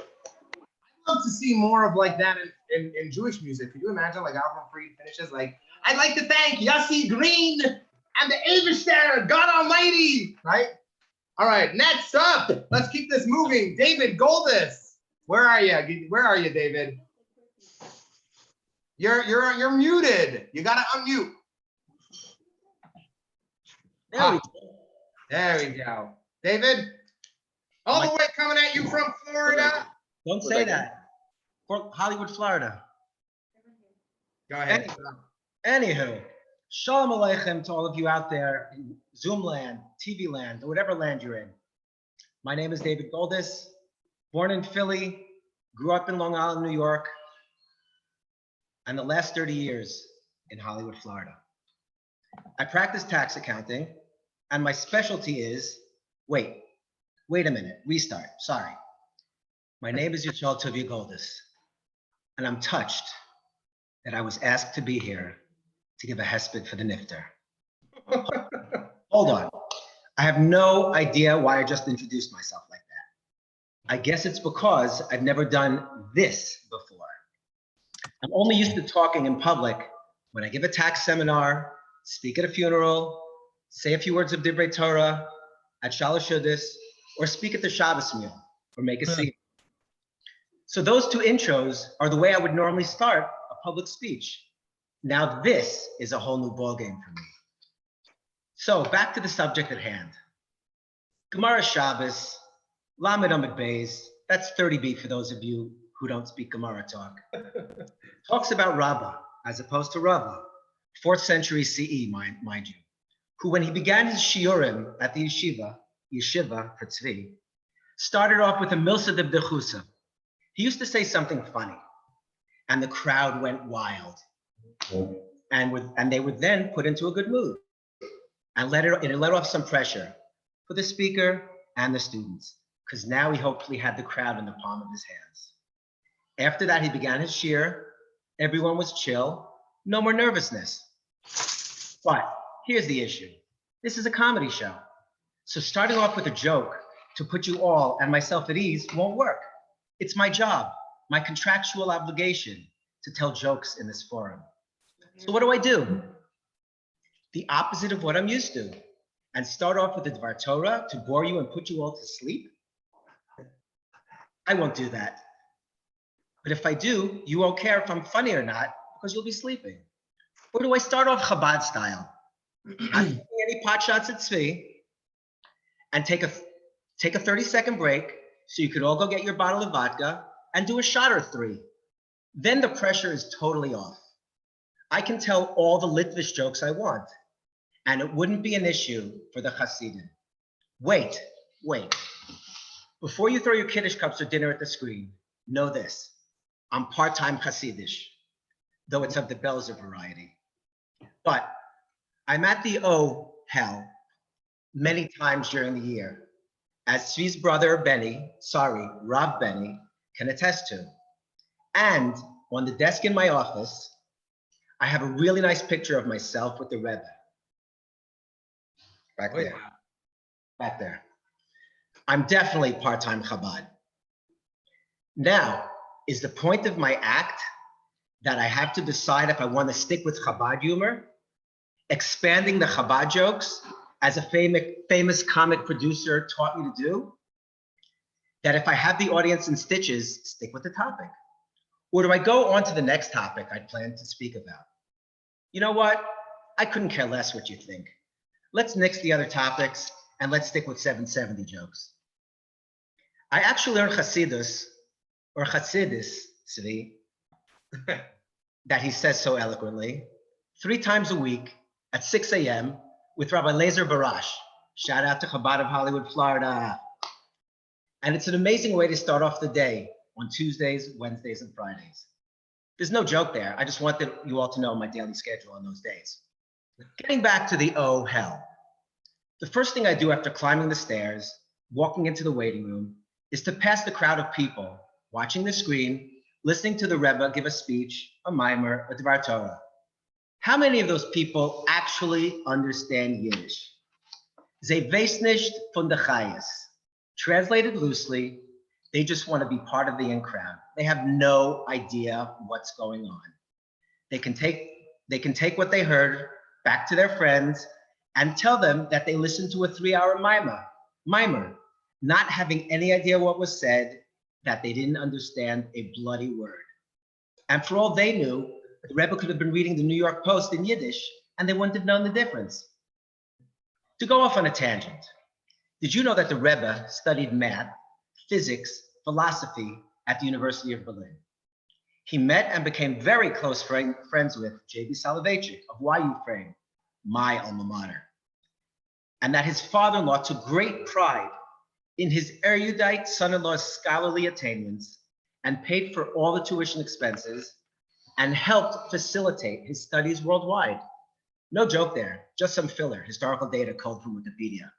love to see more of like that in Jewish music. Could you imagine like Alvin Fried finishes like, I'd like to thank Yossi Green and the Avishter, God Almighty, right? All right, next up, let's keep this moving. David Goldis, where are you? Where are you, David? You're muted. You gotta unmute. There we go. David, all the way coming at you from Florida. Don't say that. Hollywood, Florida. Go ahead. Anywho, Shalom Aleichem to all of you out there in Zoom land, TV land, or whatever land you're in. My name is David Goldis, born in Philly, grew up in Long Island, New York, and the last 30 years in Hollywood, Florida. I practice tax accounting, and my specialty is, wait a minute, restart, sorry. My name is Yitzhak Tovia Goldis, and I'm touched that I was asked to be here to give a hesped for the nifter. Hold on. I have no idea why I just introduced myself like that. I guess it's because I've never done this before. I'm only used to talking in public when I give a tax seminar, speak at a funeral, say a few words of Divrei Torah at Shalosh Yudis, or speak at the Shabbos meal, or make a scene. So those two intros are the way I would normally start a public speech. Now this is a whole new ballgame for me. So back to the subject at hand. Gemara Shabbos, Lamed Amud Beis, that's 30b for those of you who don't speak Gemara talk, talks about Rabbah as opposed to Rava, 4th century CE, mind you, who when he began his shiurim at the yeshiva for Tzvi, started off with a milsa de b'dechusa. He used to say something funny. and the crowd went wild. And they would then put into a good mood and it let off some pressure for the speaker and the students, because now he hopefully had the crowd in the palm of his hands. After that, he began his shiur. Everyone was chill, no more nervousness. But here's the issue. This is a comedy show. So starting off with a joke to put you all and myself at ease won't work. It's my job, my contractual obligation to tell jokes in this forum. So what do? The opposite of what I'm used to, and start off with the Dvar Torah to bore you and put you all to sleep? I won't do that. But if I do, you won't care if I'm funny or not, because you'll be sleeping. Or do I start off Chabad style? Not taking any pot shots at Tzvi, and take a 30-second break so you could all go get your bottle of vodka and do a shot or three. Then the pressure is totally off. I can tell all the Litvish jokes I want, and it wouldn't be an issue for the Hasidim. Wait. Before you throw your Kiddush cups or dinner at the screen, know this. I'm part-time Hasidish, though it's of the Belzer variety. But I'm at the hell many times during the year, as Tzvi's brother Rav Benny, can attest to. And on the desk in my office, I have a really nice picture of myself with the Rebbe. Back there. I'm definitely part-time Chabad. Now, is the point of my act that I have to decide if I want to stick with Chabad humor, expanding the Chabad jokes, as a famous comic producer taught me to do? That if I have the audience in stitches, stick with the topic? Or do I go on to the next topic I plan to speak about? You know what? I couldn't care less what you think. Let's nix the other topics and let's stick with 770 jokes. I actually learned Chassidus, Tzvi, that he says so eloquently, 3 times a week at 6 a.m. with Rabbi Lazer Barash. Shout out to Chabad of Hollywood, Florida. And it's an amazing way to start off the day on Tuesdays, Wednesdays, and Fridays. There's no joke there. I just wanted you all to know my daily schedule on those days. Getting back to the hell. The first thing I do after climbing the stairs, walking into the waiting room, is to pass the crowd of people watching the screen, listening to the Rebbe give a speech, a mimer, a Dvar Torah. How many of those people actually understand Yiddish? Ze weiß nicht von der Chayes. Translated loosely, they just want to be part of the in crowd. They have no idea what's going on. They can take what they heard back to their friends and tell them that they listened to a 3-hour mimer, not having any idea what was said, that they didn't understand a bloody word. And for all they knew, the Rebbe could have been reading the New York Post in Yiddish and they wouldn't have known the difference. To go off on a tangent, did you know that the Rebbe studied math, physics, philosophy at the University of Berlin? He met and became very close friends with J.B. Soloveitchik of YU Frame, my alma mater. And that his father-in-law took great pride in his erudite son-in-law's scholarly attainments and paid for all the tuition expenses and helped facilitate his studies worldwide. No joke there, just some filler, historical data culled from Wikipedia.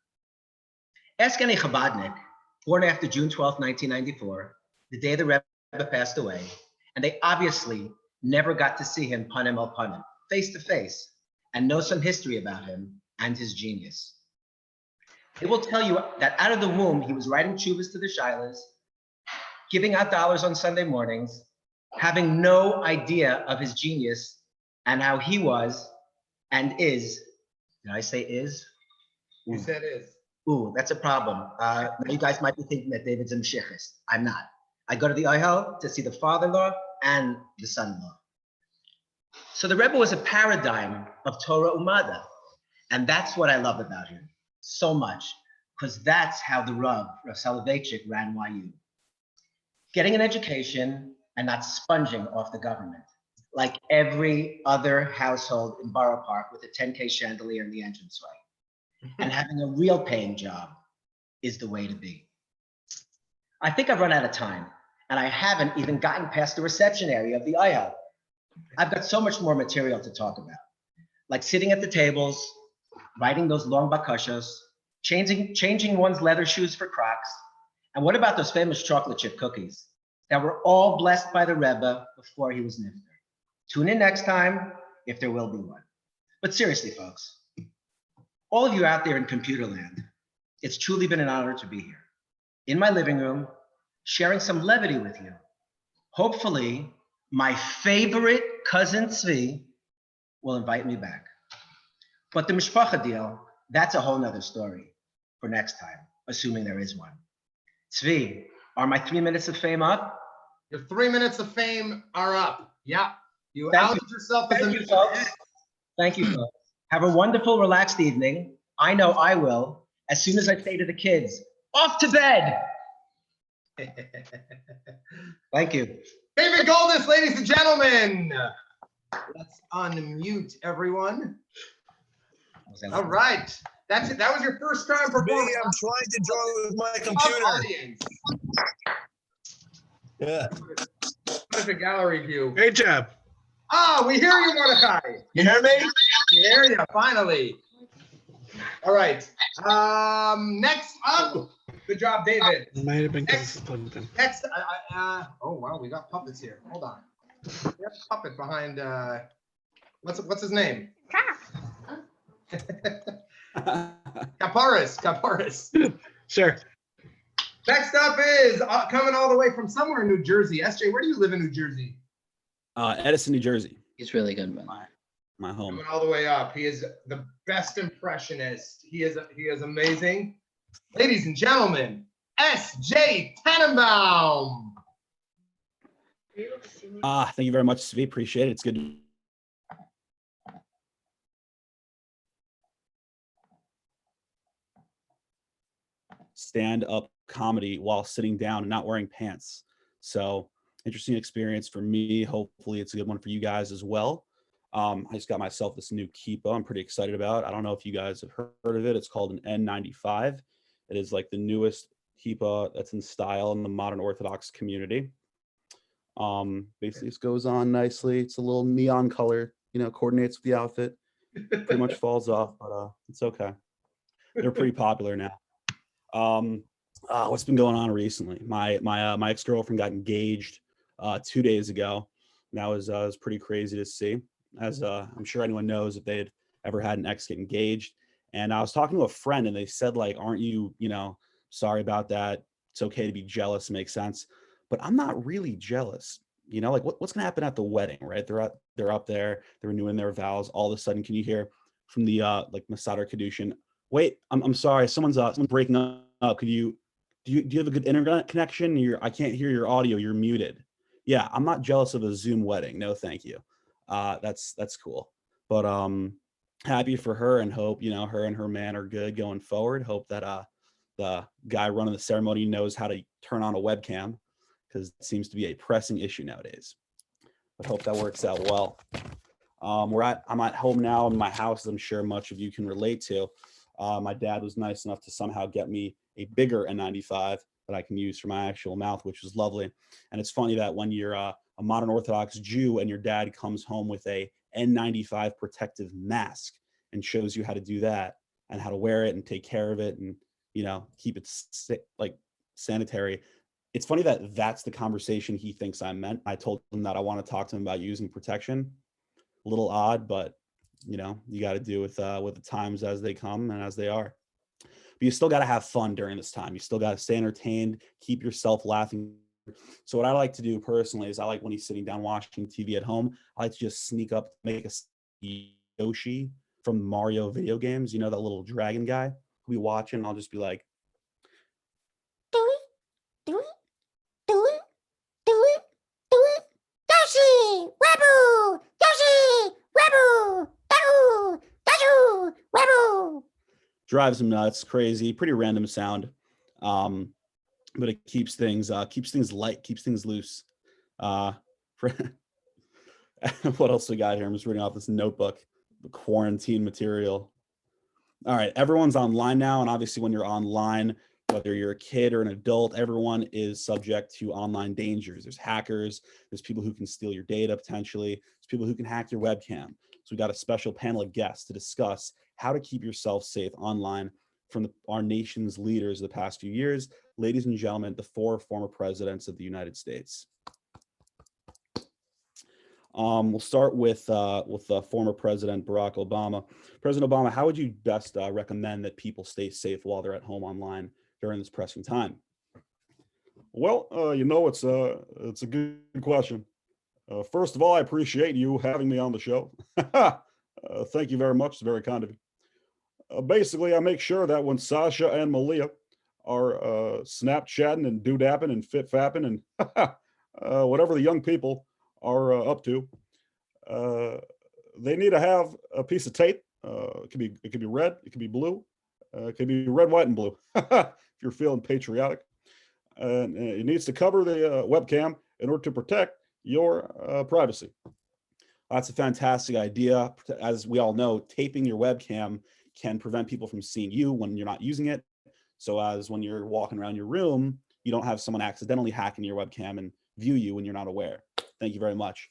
Ask any Chabadnik, born after June 12, 1994, the day the Rebbe passed away, and they obviously never got to see him panim el panim, face to face, and know some history about him and his genius. They will tell you that out of the womb, he was writing tshuvas to the shilas, giving out dollars on Sunday mornings, having no idea of his genius and how he was and is. Did I say is? You said is. Ooh, that's a problem. You guys might be thinking that David's a Mashiachist. I'm not. I go to the Ohel to see the father-in-law and the son-in-law. So the Rebbe was a paradigm of Torah Umada. And that's what I love about him so much, because that's how the Rav Soloveitchik, ran YU. Getting an education and not sponging off the government, like every other household in Borough Park with a 10K chandelier in the entranceway. And having a real paying job is the way to be. I think I've run out of time. And I haven't even gotten past the reception area of the IHOP. I've got so much more material to talk about, like sitting at the tables, writing those long bakushas, changing one's leather shoes for Crocs. And what about those famous chocolate chip cookies that were all blessed by the Rebbe before he was nifter? Tune in next time, if there will be one. But seriously, folks, all of you out there in computer land, it's truly been an honor to be here in my living room, sharing some levity with you. Hopefully, my favorite cousin Tzvi will invite me back. But the mishpacha deal, that's a whole nother story for next time, assuming there is one. Tzvi, are my 3 minutes of fame up? Your 3 minutes of fame are up. Yeah. You Thank outed yourself as a Thank you, folks. Thank you, folks. Have a wonderful, relaxed evening. I know I will, as soon as I say to the kids, off to bed. Thank you. David Goldis, ladies and gentlemen. Let's unmute everyone. All right. That's it. That was your first time Me, performing. I'm trying to draw with my Of computer. audience. Yeah. Perfect gallery view. Great job. Ah, we hear you, Mordecai. You hear me? We hear you, finally. All right. Next up, good job, David. It might have been because it's plugged in. Next, oh wow, we got puppets here. Hold on. We have a puppet behind. What's his name? Kaparis. Sure. Next up is coming all the way from somewhere in New Jersey. SJ, where do you live in New Jersey? Edison, New Jersey, He's really good, man. my home. Coming all the way up. He is the best impressionist. He is amazing. Ladies and gentlemen, SJ Tannenbaum. Thank you very much, Svi. Appreciate it. It's good. Stand-up comedy while sitting down and not wearing pants. So interesting experience for me. Hopefully it's a good one for you guys as well. I just got myself this new kippah I'm pretty excited about. I don't know if you guys have heard of it. It's called an N95. It is like the newest kippah that's in style in the modern Orthodox community. Basically it goes on nicely. It's a little neon color, coordinates with the outfit. Pretty much falls off, but it's okay. They're pretty popular now. What's been going on recently? My ex-girlfriend got engaged 2 days ago. And that was pretty crazy to see, as I'm sure anyone knows if they'd ever had an ex get engaged. And I was talking to a friend and they said, like, aren't you, sorry about that. It's okay to be jealous, makes sense. But I'm not really jealous. Like what's gonna happen at the wedding, right? They're up there, they're renewing their vows. All of a sudden, can you hear from the like Masada Kedushin? Wait, I'm sorry, someone's breaking up. Do you have a good internet connection? I can't hear your audio, you're muted. Yeah, I'm not jealous of a Zoom wedding. No, thank you. That's cool. But happy for her and hope, her and her man are good going forward. Hope that the guy running the ceremony knows how to turn on a webcam, because it seems to be a pressing issue nowadays. But hope that works out well. I'm at home now in my house, as I'm sure much of you can relate to. My dad was nice enough to somehow get me a bigger N95 that I can use for my actual mouth, which is lovely. And it's funny that when you're a modern Orthodox Jew and your dad comes home with a N95 protective mask and shows you how to do that and how to wear it and take care of it and, keep it like sanitary. It's funny that that's the conversation he thinks I meant. I told him that I want to talk to him about using protection. A little odd, but you got to do with the times as they come and as they are. But you still got to have fun during this time. You still got to stay entertained, keep yourself laughing. So what I like to do personally is I like when he's sitting down watching TV at home, I like to just sneak up, make a Yoshi from Mario video games, that little dragon guy we watching. I'll just be like, Yoshi, Wabu, Yoshi, Wabu, Daru, Daru, Wabu. drives him nuts, crazy, pretty random sound. But it keeps things light, keeps things loose. What else we got here? I'm just reading off this notebook, the quarantine material. All right, everyone's online now, and obviously when you're online, whether you're a kid or an adult, everyone is subject to online dangers. There's hackers, there's people who can steal your data potentially, there's people who can hack your webcam. So we got a special panel of guests to discuss how to keep yourself safe online from our nation's leaders of the past few years. Ladies and gentlemen, the 4 former presidents of the United States. We'll start with former President Barack Obama. President Obama, how would you best recommend that people stay safe while they're at home online during this pressing time? Well, it's a good question. First of all, I appreciate you having me on the show. Thank you very much. It's very kind of you. Basically, I make sure that when Sasha and Malia are Snapchatting and doodapping and fit-fapping and whatever the young people are up to, they need to have a piece of tape. It could be red, it could be blue, it could be red, white, and blue. If you're feeling patriotic, and it needs to cover the webcam in order to protect your privacy. That's a fantastic idea. As we all know, taping your webcam can prevent people from seeing you when you're not using it. So as when you're walking around your room, you don't have someone accidentally hacking your webcam and view you when you're not aware. Thank you very much.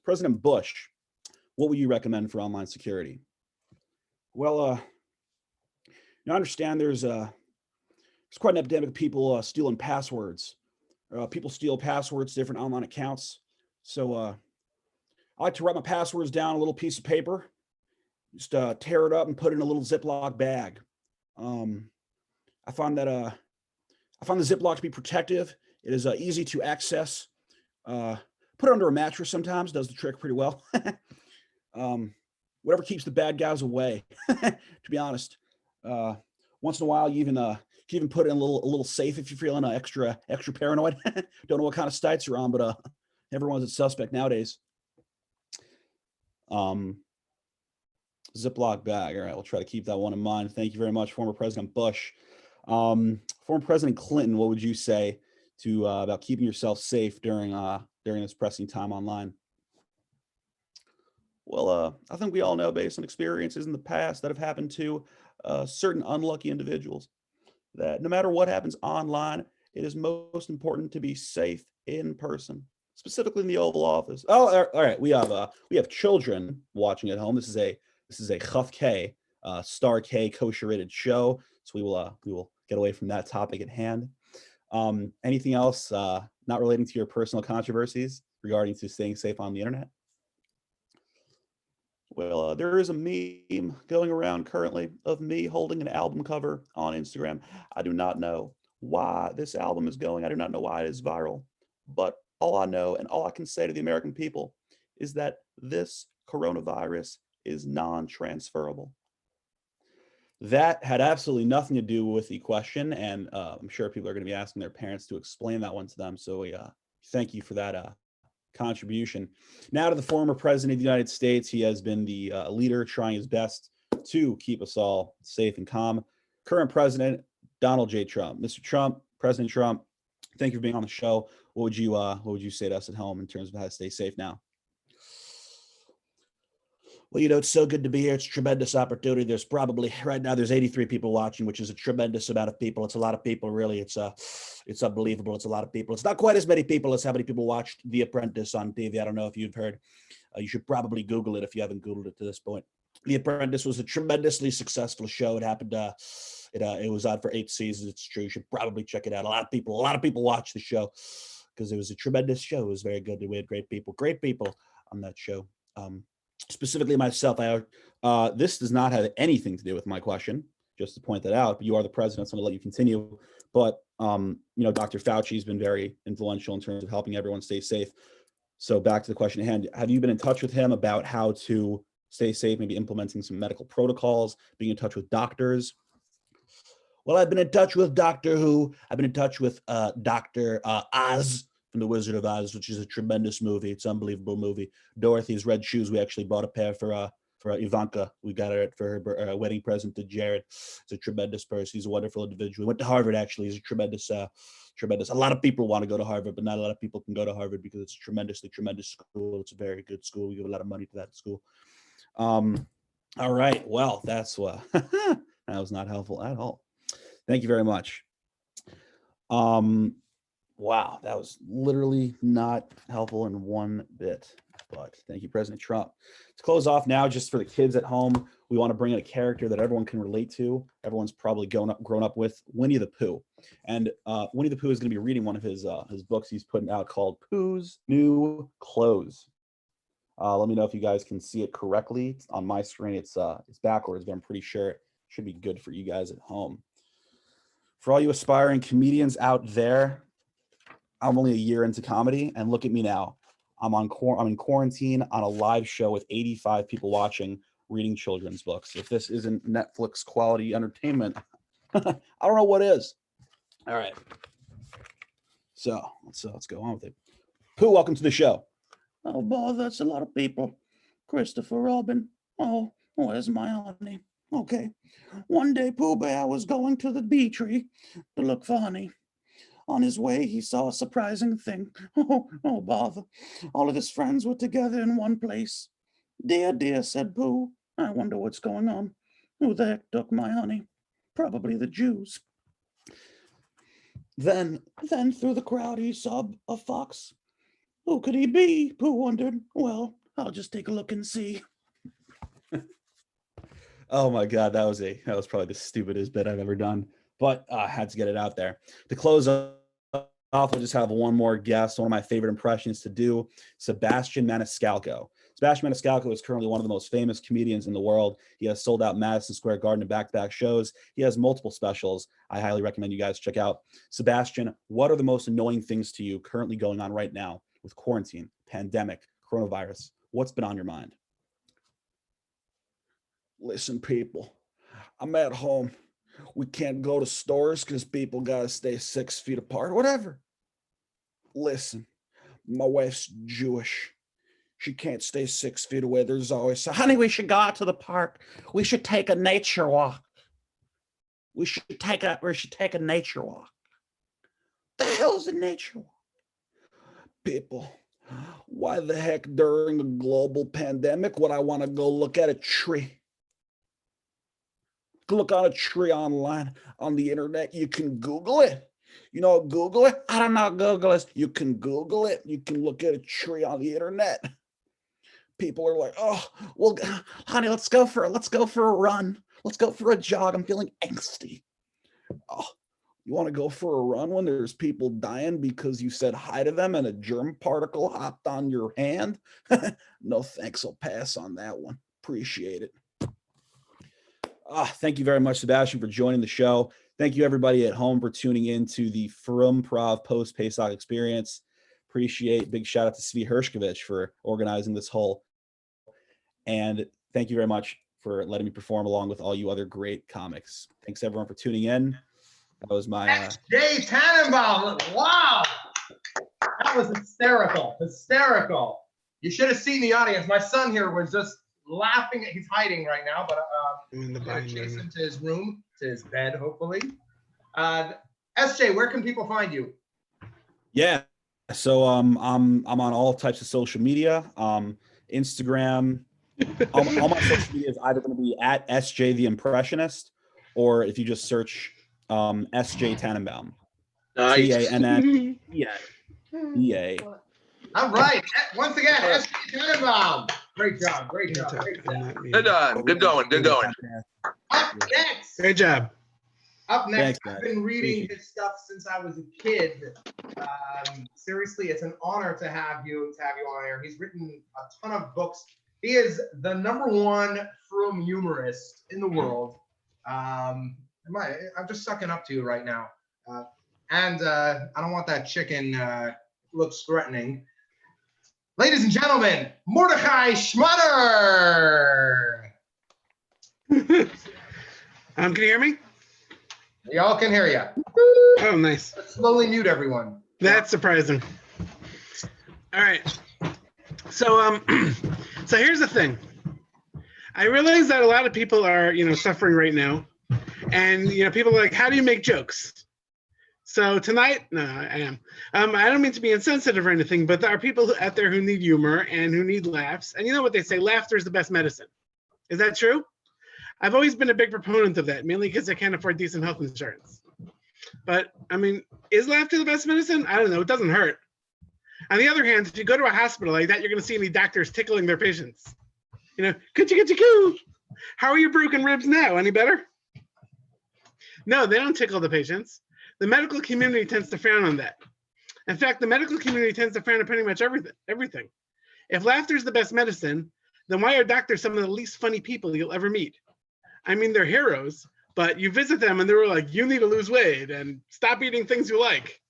President Bush, what would you recommend for online security? Well, I understand there's quite an epidemic of people stealing passwords. People steal passwords to different online accounts. So I like to write my passwords down on a little piece of paper, just tear it up and put it in a little Ziploc bag. I find the Ziploc to be protective. It is easy to access. Put it under a mattress sometimes, does the trick pretty well. Whatever keeps the bad guys away, to be honest. Once in a while, you even put it in a little safe if you're feeling extra paranoid. Don't know what kind of sites you're on, but everyone's a suspect nowadays. Ziploc bag. All right, we'll try to keep that one in mind. Thank you very much, former President Bush. Former President Clinton, what would you say to about keeping yourself safe during this pressing time online? Well, I think we all know, based on experiences in the past that have happened to certain unlucky individuals, that no matter what happens online, it is most important to be safe in person, specifically in the Oval Office. Oh, all right. We have children watching at home. This is a Chaf K, Star K kosher-rated show. So we will get away from that topic at hand. Anything else not relating to your personal controversies regarding to staying safe on the internet? Well, there is a meme going around currently of me holding an album cover on Instagram. I do not know why this album is going. I do not know why it is viral. But all I know and all I can say to the American people is that this coronavirus is non-transferable. That had absolutely nothing to do with the question, and I'm sure people are going to be asking their parents to explain that one to them. So thank you for that contribution. Now to the former president of the United States. He has been the leader trying his best to keep us all safe and calm. Current president, Donald J. Trump. Mr. Trump, President Trump, thank you for being on the show. What would you say to us at home in terms of how to stay safe now? Well, it's so good to be here. It's a tremendous opportunity. There's probably right now there's 83 people watching, which is a tremendous amount of people. It's a lot of people, really. It's unbelievable. It's a lot of people. It's not quite as many people as how many people watched The Apprentice on TV. I don't know if you've heard. You should probably Google it if you haven't Googled it to this point. The Apprentice was a tremendously successful show. It happened. It was on for 8 seasons. It's true. You should probably check it out. A lot of people watched the show because it was a tremendous show. It was very good. We had great people on that show. Specifically myself, this does not have anything to do with my question, just to point that out. But you are the president, so I'm going to let you continue. But Dr. Fauci has been very influential in terms of helping everyone stay safe. So back to the question at hand: have you been in touch with him about how to stay safe? Maybe implementing some medical protocols, being in touch with doctors. Well, I've been in touch with Doctor Who. I've been in touch with Dr. Oz from The Wizard of Oz, which is a tremendous movie. It's an unbelievable movie. Dorothy's red shoes. We actually bought a pair for Ivanka. We got it for her wedding present to Jared. It's a tremendous person. He's a wonderful individual. He went to Harvard, actually. He's a tremendous. A lot of people want to go to Harvard, but not a lot of people can go to Harvard because it's a tremendous school. It's a very good school. We give a lot of money to that school. All right. Well, that's that was not helpful at all. Thank you very much. Wow, that was literally not helpful in one bit. But thank you, President Trump. To close off now, just for the kids at home, we want to bring in a character that everyone can relate to. Everyone's probably grown up with Winnie the Pooh, and Winnie the Pooh is going to be reading one of his books he's putting out called Pooh's New Clothes. Let me know if you guys can see it correctly. It's on my screen, it's backwards, but I'm pretty sure it should be good for you guys at home. For all you aspiring comedians out there, I'm only a year into comedy, and look at me now. I'm in quarantine on a live show with 85 people watching, reading children's books. If this isn't Netflix quality entertainment, I don't know what is. All right. So let's go on with it. Pooh, welcome to the show. Oh, boy, that's a lot of people. Christopher Robin. Oh, where's my honey? Okay. One day, Pooh Bear was going to the bee tree to look for honey. On his way, he saw a surprising thing. Oh, bother. All of his friends were together in one place. Dear, dear, said Pooh. I wonder what's going on. Who the heck took my honey? Probably the Jews. Then through the crowd, he saw a fox. Who could he be? Pooh wondered. Well, I'll just take a look and see. Oh my God, that was probably the stupidest bit I've ever done, but I had to get it out there. To close off, we'll just have one more guest, one of my favorite impressions to do, Sebastian Maniscalco. Sebastian Maniscalco is currently one of the most famous comedians in the world. He has sold out Madison Square Garden in back-to-back shows. He has multiple specials. I highly recommend you guys check out. Sebastian, what are the most annoying things to you currently going on right now with quarantine, pandemic, coronavirus? What's been on your mind? Listen, people, I'm at home. We can't go to stores because people got to stay 6 feet apart, whatever. Listen, my wife's Jewish. She can't stay 6 feet away. There's always, honey, we should go out to the park. We should take a nature walk. We should take a nature walk. The hell's a nature walk? People, why the heck during a global pandemic would I want to go look at a tree? Look on a tree online on the internet. You can Google it. You know, Google it. I don't know what Google is. You can Google it. You can look at a tree on the internet. People are like, oh, well, honey, let's go for a run. Let's go for a jog. I'm feeling angsty. Oh, you want to go for a run when there's people dying because you said hi to them and a germ particle hopped on your hand? No thanks. I'll pass on that one. Appreciate it. Thank you very much, Sebastian, for joining the show. Thank you, everybody at home, for tuning in to the Frumprov Post Pesach experience. Appreciate, big shout out to Svi Hershkovich for organizing this whole. And thank you very much for letting me perform along with all you other great comics. Thanks, everyone, for tuning in. That was my Jay Tannenbaum. Wow. That was hysterical. You should have seen the audience. My son here was just laughing. He's hiding right now, but In the I'm gonna bind chase room. him to his room, to his bed, hopefully. SJ, where can people find you? Yeah. So I'm on all types of social media. Instagram. all my social media is either going to be at SJ the Impressionist, or if you just search SJ Tannenbaum. Nice. TANNBEA. All right. Once again, SJ Tannenbaum. Great job. I'm not Good on. Good going. Up next. Great job. Up next, Thanks, guys. I've been reading Appreciate his stuff since I was a kid. Seriously, it's an honor to have you on here. He's written a ton of books. He is the #1 Frum humorist in the world. I'm just sucking up to you right now. And I don't want that chicken looks threatening. Ladies and gentlemen, Mordechai Schmutter. Can you hear me? Y'all can hear you. Oh, nice. Let's slowly mute everyone. That's surprising. All right. So so here's the thing. I realize that a lot of people are, suffering right now. And, people are like, how do you make jokes? So tonight, no, I am. I don't mean to be insensitive or anything, but there are people out there who need humor and who need laughs. And you know what they say, laughter is the best medicine. Is that true? I've always been a big proponent of that, mainly because I can't afford decent health insurance. But I mean, is laughter the best medicine? I don't know. It doesn't hurt. On the other hand, if you go to a hospital like that, you're going to see any doctors tickling their patients. You know, coo. How are your broken ribs now? Any better? No, they don't tickle the patients. The medical community tends to frown on that. In fact, the medical community tends to frown on pretty much everything. If laughter is the best medicine, then why are doctors some of the least funny people you'll ever meet? I mean, they're heroes, but you visit them and they're like, you need to lose weight and stop eating things you like.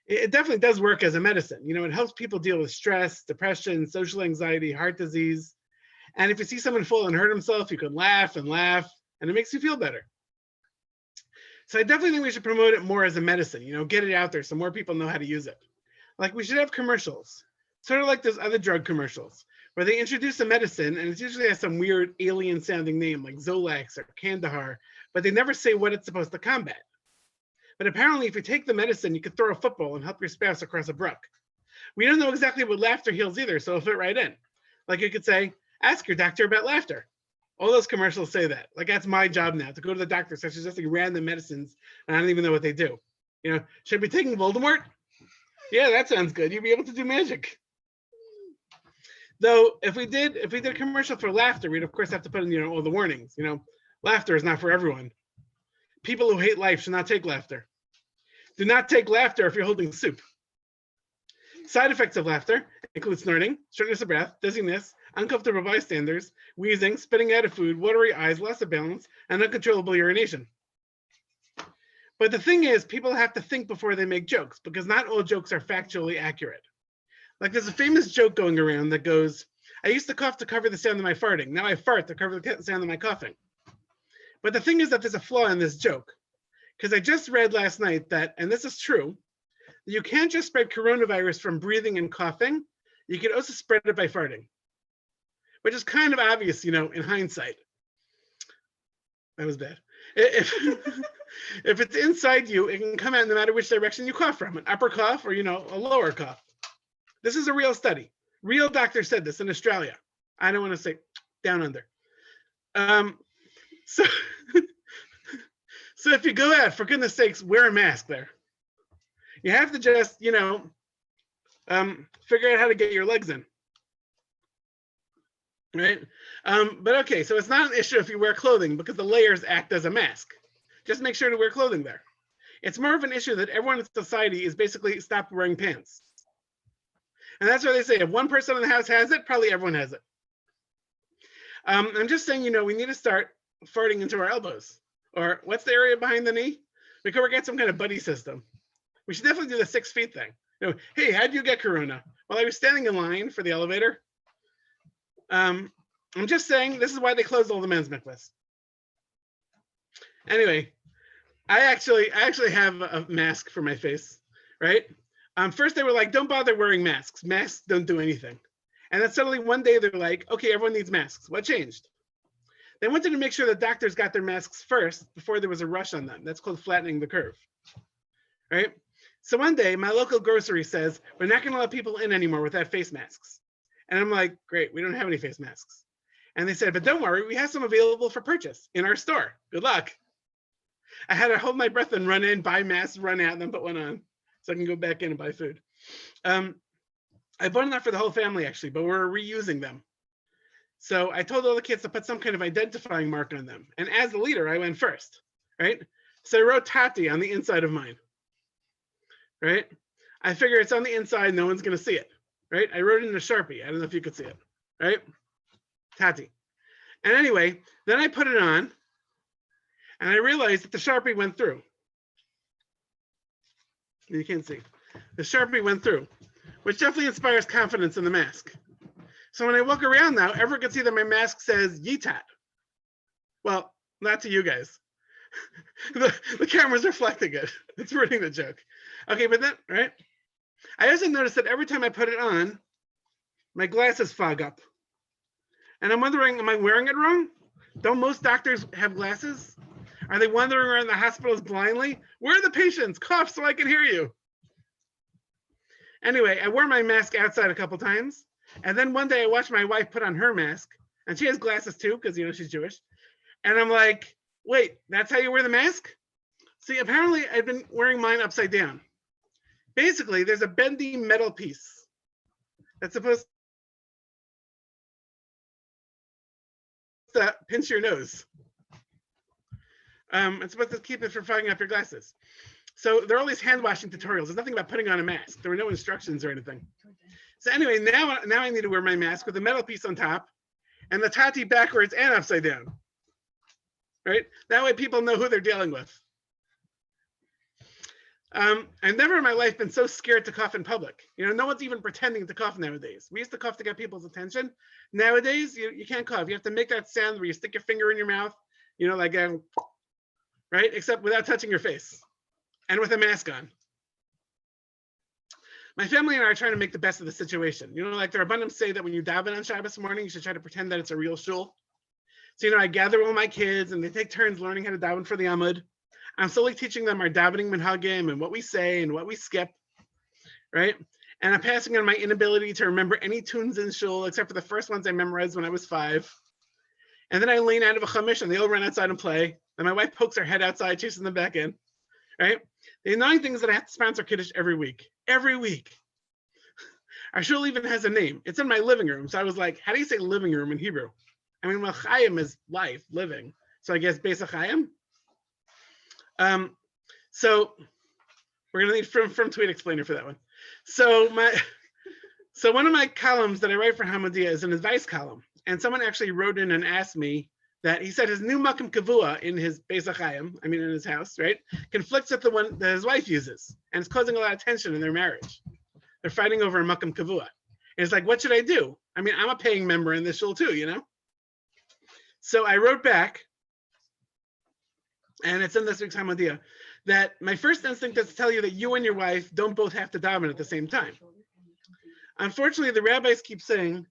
It definitely does work as a medicine. You know, it helps people deal with stress, depression, social anxiety, heart disease. And if you see someone fall and hurt himself, you can laugh and laugh, and it makes you feel better. So I definitely think we should promote it more as a medicine, you know, get it out there so more people know how to use it. Like we should have commercials, sort of like those other drug commercials, where they introduce a medicine and it usually has some weird alien sounding name like Zolax or Kandahar, but they never say what it's supposed to combat. But apparently if you take the medicine, you could throw a football and help your spouse across a brook. We don't know exactly what laughter heals either, so it'll fit right in. Like you could say, ask your doctor about laughter. All those commercials say that. Like that's my job now, to go to the doctor, such as just like random medicines, and I don't even know what they do. You know, should I be taking Voldemort? Yeah, that sounds good. You'd be able to do magic. Though if we did a commercial for laughter, we'd of course have to put in, you know, all the warnings. You know, laughter is not for everyone. People who hate life should not take laughter. Do not take laughter if you're holding soup. Side effects of laughter include snorting, shortness of breath, dizziness, uncomfortable bystanders, wheezing, spitting out of food, watery eyes, loss of balance, and uncontrollable urination. But the thing is, people have to think before they make jokes, because not all jokes are factually accurate. Like there's a famous joke going around that goes, I used to cough to cover the sound of my farting. Now I fart to cover the sound of my coughing. But the thing is that there's a flaw in this joke, because I just read last night that, and this is true, you can't just spread coronavirus from breathing and coughing. You can also spread it by farting, which is kind of obvious, you know, in hindsight. That was bad. If it's inside you, it can come out no matter which direction you cough from, an upper cough or, you know, a lower cough. This is a real study. Real doctors said this in Australia. I don't want to say down under. So if you go out, for goodness sakes, wear a mask there. You have to just, you know, figure out how to get your legs in, right? But okay, so it's not an issue if you wear clothing because the layers act as a mask. Just make sure to wear clothing there. It's more of an issue that everyone in society is basically stopped wearing pants. And that's why they say if one person in the house has it, probably everyone has it. I'm just saying, you know, we need to start farting into our elbows. Or what's the area behind the knee? We could work out some kind of buddy system. We should definitely do the 6 feet thing. You know, hey, how'd you get corona? Well, I was standing in line for the elevator. I'm just saying, this is why they closed all the men's mikvahs. Anyway, I actually have a mask for my face, right? First they were like, don't bother wearing masks. Masks don't do anything. And then suddenly one day they're like, okay, everyone needs masks. What changed? They wanted to make sure that doctors got their masks first before there was a rush on them. That's called flattening the curve, right? So one day my local grocery says, we're not gonna let people in anymore without face masks. And I'm like, great, we don't have any face masks. And they said, but don't worry, we have some available for purchase in our store. Good luck. I had to hold my breath and run in, buy masks, run out, and then put one on so I can go back in and buy food. I bought enough for the whole family actually, but we're reusing them. So I told all the kids to put some kind of identifying mark on them. And as the leader, I went first, right? So I wrote Tati on the inside of mine, right? I figure it's on the inside, no one's gonna see it, right? I wrote it in a Sharpie. I don't know if you could see it, right? Tati. And anyway, then I put it on and I realized that the Sharpie went through. You can't see. The Sharpie went through, which definitely inspires confidence in the mask. So when I walk around now, everyone can see that my mask says Yeetat. Well, not to you guys. the camera's reflecting it. It's ruining the joke. Okay, but then, right? I also noticed that every time I put it on, my glasses fog up. And I'm wondering, am I wearing it wrong? Don't most doctors have glasses? Are they wandering around the hospitals blindly? Where are the patients? Cough so I can hear you. Anyway, I wore my mask outside a couple times. And then one day I watched my wife put on her mask, and she has glasses too, because, you know, she's Jewish. And I'm like, wait, that's how you wear the mask? See, apparently I've been wearing mine upside down. Basically, there's a bendy metal piece that's supposed to pinch your nose. It's supposed to keep it from fogging up your glasses. So there are all these hand washing tutorials. There's nothing about putting on a mask. There were no instructions or anything. So anyway, now I need to wear my mask with a metal piece on top and the tati backwards and upside down. Right? That way people know who they're dealing with. I've never in my life been so scared to cough in public. You know, no one's even pretending to cough nowadays. We used to cough to get people's attention. Nowadays, you can't cough. You have to make that sound where you stick your finger in your mouth, you know, like, right? Except without touching your face and with a mask on. My family and I are trying to make the best of the situation. You know, like the Rabbanim say that when you daven on Shabbos morning, you should try to pretend that it's a real shul. So, you know, I gather all my kids and they take turns learning how to daven for the Amud. I'm slowly teaching them our davening minhagim and what we say and what we skip, right? And I'm passing on my inability to remember any tunes in shul except for the first ones I memorized when I was 5. And then I lean out of a chumash and they all run outside and play. And my wife pokes her head outside, chasing them back in, right? The annoying thing is that I have to sponsor Kiddush every week. Every week. Our shul even has a name. It's in my living room. So I was like, how do you say living room in Hebrew? I mean, well, Chaim is life, living. So I guess Beis Chaim. So we're gonna need from Tweet Explainer for that one. So one of my columns that I write for Hamadia is an advice column, and someone actually wrote in and asked me that he said his new Makam Kavua in his Beis Chaim, I mean in his house, right, conflicts with the one that his wife uses, and it's causing a lot of tension in their marriage. They're fighting over a Makam Kavua. And it's like, what should I do? I mean, I'm a paying member in this shul too, you know. So I wrote back. And it's in this week's Hamadia, that my first instinct is to tell you that you and your wife don't both have to daven at the same time. Unfortunately, the rabbis keep saying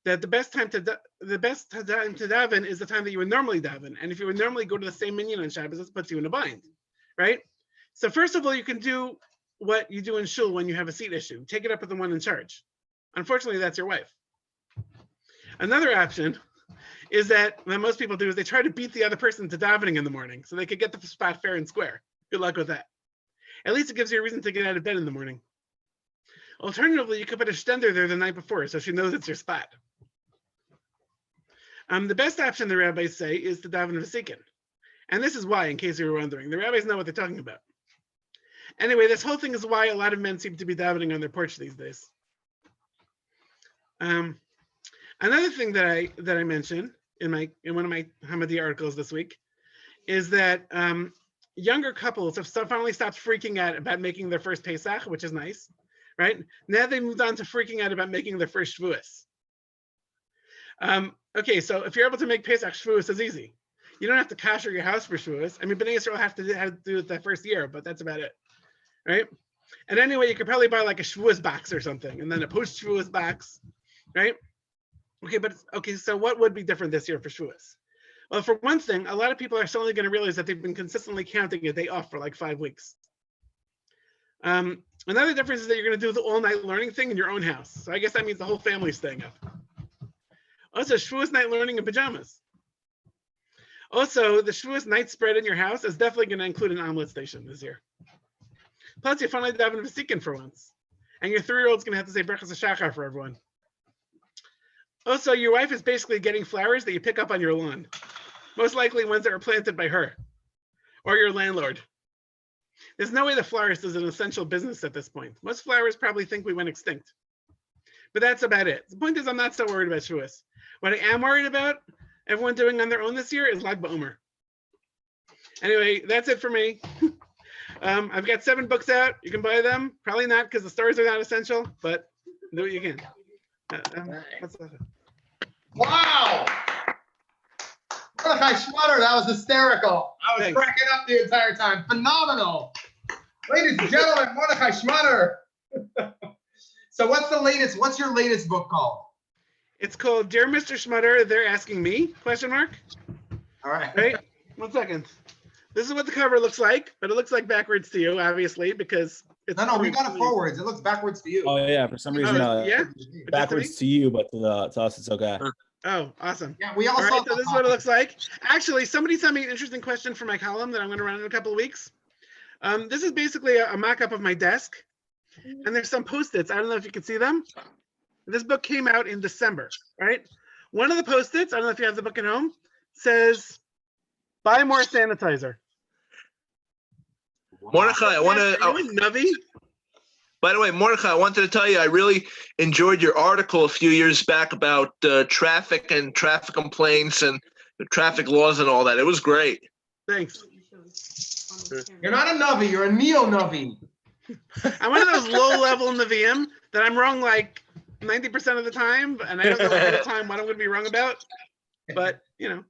that the best time to daven is the time that you would normally daven. And if you would normally go to the same minyan on Shabbos, this puts you in a bind, right? So first of all, you can do what you do in shul when you have a seat issue. Take it up with the one in charge. Unfortunately, that's your wife. Another option is that what most people do is they try to beat the other person to davening in the morning so they could get the spot fair and square. Good luck with that. At least it gives you a reason to get out of bed in the morning. Alternatively, you could put a stender there the night before so she knows it's your spot. The best option, the rabbis say, is to daven v'sikin. And this is why, in case you were wondering. The rabbis know what they're talking about. Anyway, this whole thing is why a lot of men seem to be davening on their porch these days. Another thing that I mentioned in one of my Hamadia articles this week is that younger couples have finally stopped freaking out about making their first Pesach, which is nice, right? Now they moved on to freaking out about making their first Shavuos. Okay, so if you're able to make Pesach, Shavuos is easy. You don't have to kasher your house for Shavuos. I mean, Bnei Yisrael have to do it that first year, but that's about it, right? And anyway, you could probably buy like a Shavuos box or something, and then a post-Shavuos box, right? Okay, so what would be different this year for Shavuos? Well, for one thing, a lot of people are suddenly going to realize that they've been consistently counting a day off for like 5 weeks. Another difference is that you're going to do the all-night learning thing in your own house. So I guess that means the whole family's staying up. Also, Shavuos night learning in pajamas. Also, the Shavuos night spread in your house is definitely going to include an omelet station this year. Plus, you finally daven v'sikin for once. And your 3-year-old's going to have to say Brachas HaShachar for everyone. Also, your wife is basically getting flowers that you pick up on your lawn. Most likely ones that were planted by her or your landlord. There's no way the florist is an essential business at this point. Most flowers probably think we went extinct. But that's about it. The point is I'm not so worried about Shavuos. What I am worried about, everyone doing on their own this year, is Lag BaOmer. Anyway, that's it for me. I've got 7 books out. You can buy them. Probably not because the stores are not essential, but do what you can. Wow! Mordechai Schmutter, that was hysterical. I was cracking up the entire time. Phenomenal. Ladies and gentlemen, Mordechai Schmutter. So what's your latest book called? It's called Dear Mr. Schmutter, They're Asking Me, question mark. All right. Right? 1 second. This is what the cover looks like, but it looks like backwards to you, obviously, because it's No, we got it forwards. It looks backwards to you. Oh yeah, for some reason, yeah? backwards to you, but to us it's okay. Oh, awesome. Yeah, we all right, saw so this is what it looks like. Actually, somebody sent me an interesting question for my column that I'm going to run in a couple of weeks. This is basically a mock-up of my desk, and there's some Post-its. I don't know if you can see them. This book came out in December, right? One of the Post-its, I don't know if you have the book at home, says, "Buy more sanitizer." Mordechai, I want to. Navi? By the way, Mordechai, I wanted to tell you I really enjoyed your article a few years back about traffic and traffic complaints and the traffic laws and all that. It was great. Thanks. You're not a Navi, you're a neo-Navi. I'm one of those low-level Naviim that I'm wrong like 90% of the time, and I don't know ahead of time what I'm going to be wrong about. But you know,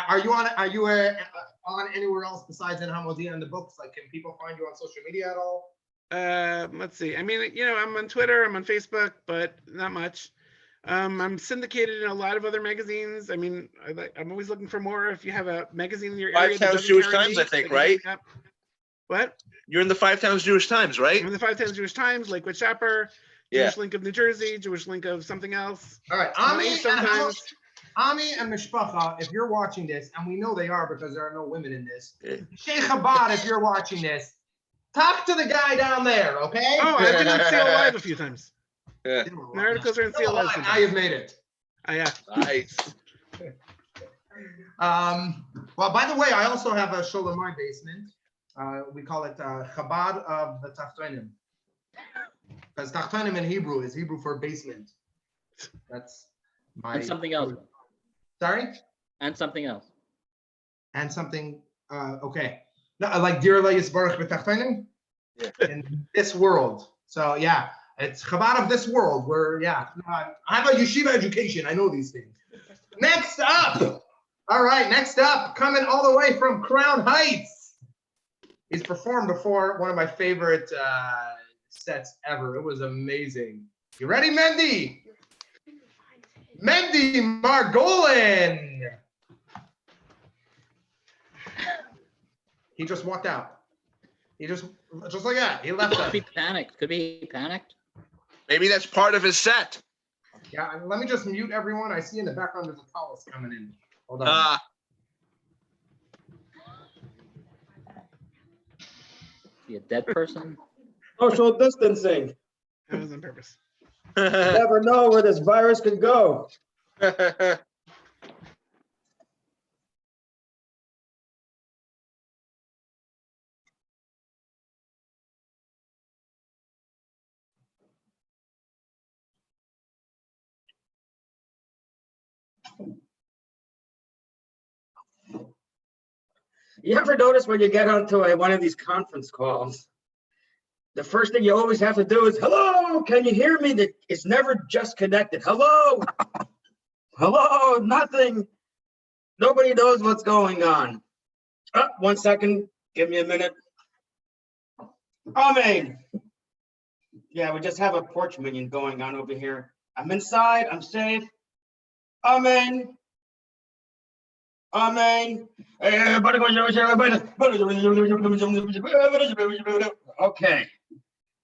Are you on anywhere else besides in Hamodia and the books? Like, can people find you on social media at all? let's see. I mean, you know, I'm on Twitter, I'm on Facebook, but not much. I'm syndicated in a lot of other magazines. I mean, I'm always looking for more. If you have a magazine in your area, Five Towns Jewish Times, I think, right? What? You're in the 5 Towns Jewish Times, right? I'm in the 5 Towns Jewish Times, Lakewood Shopper, Yeah. Jewish Link of New Jersey, Jewish Link of something else. All right, Ami sometimes. Ami and Mishpacha, if you're watching this, and we know they are because there are no women in this. Sheikh Chabad, if you're watching this, talk to the guy down there, okay? Oh, I've been on CL Live a few times. Yeah. My articles are in CL Live. Now you've made it. Oh, yeah. Nice. Well, by the way, I also have a show in my basement. We call it Chabad of the Tachtonim. Because Tachtonim in Hebrew is Hebrew for basement. That's my. And something else. Sorry? And something else. And something, okay. No, like Dir La Yisbarach B'Tachtonim? Yeah. In this world. So, yeah, it's Chabad of this world where, yeah. I have a yeshiva education. I know these things. Next up. All right, next up, coming all the way from Crown Heights. He's performed before, one of my favorite sets ever. It was amazing. You ready, Mendy? Mendy Margolin. He just walked out. He just like that. He left Could us. be panicked. Could be he panicked. Maybe that's part of his set. Yeah, let me just mute everyone. I see in the background there's a towel coming in. Hold on. Is he a dead person? Social distancing. That was on purpose. You never know where this virus could go. You ever notice when you get onto one of these conference calls, the first thing you always have to do is, hello, can you hear me? It's never just connected. Hello, hello, nothing. Nobody knows what's going on. 1 second, give me a minute. Amen. Yeah, we just have a porch minion going on over here. I'm inside, I'm safe. Amen. Amen. Okay.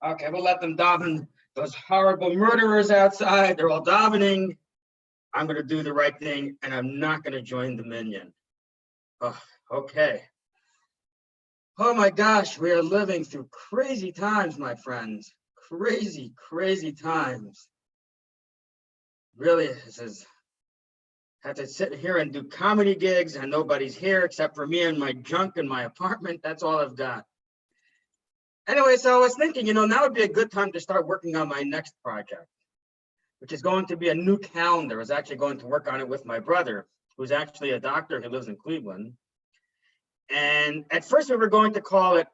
Okay, we'll let them daven. Those horrible murderers outside, they're all davening. I'm going to do the right thing, and I'm not going to join the minion. Oh, okay. Oh my gosh, we are living through crazy times, my friends. Crazy, crazy times. Really, this is. Have to sit here and do comedy gigs, and nobody's here except for me and my junk in my apartment. That's all I've got. Anyway, so I was thinking, now would be a good time to start working on my next project, which is going to be a new calendar. I was actually going to work on it with my brother, who's actually a doctor who lives in Cleveland. And at first we were going to call it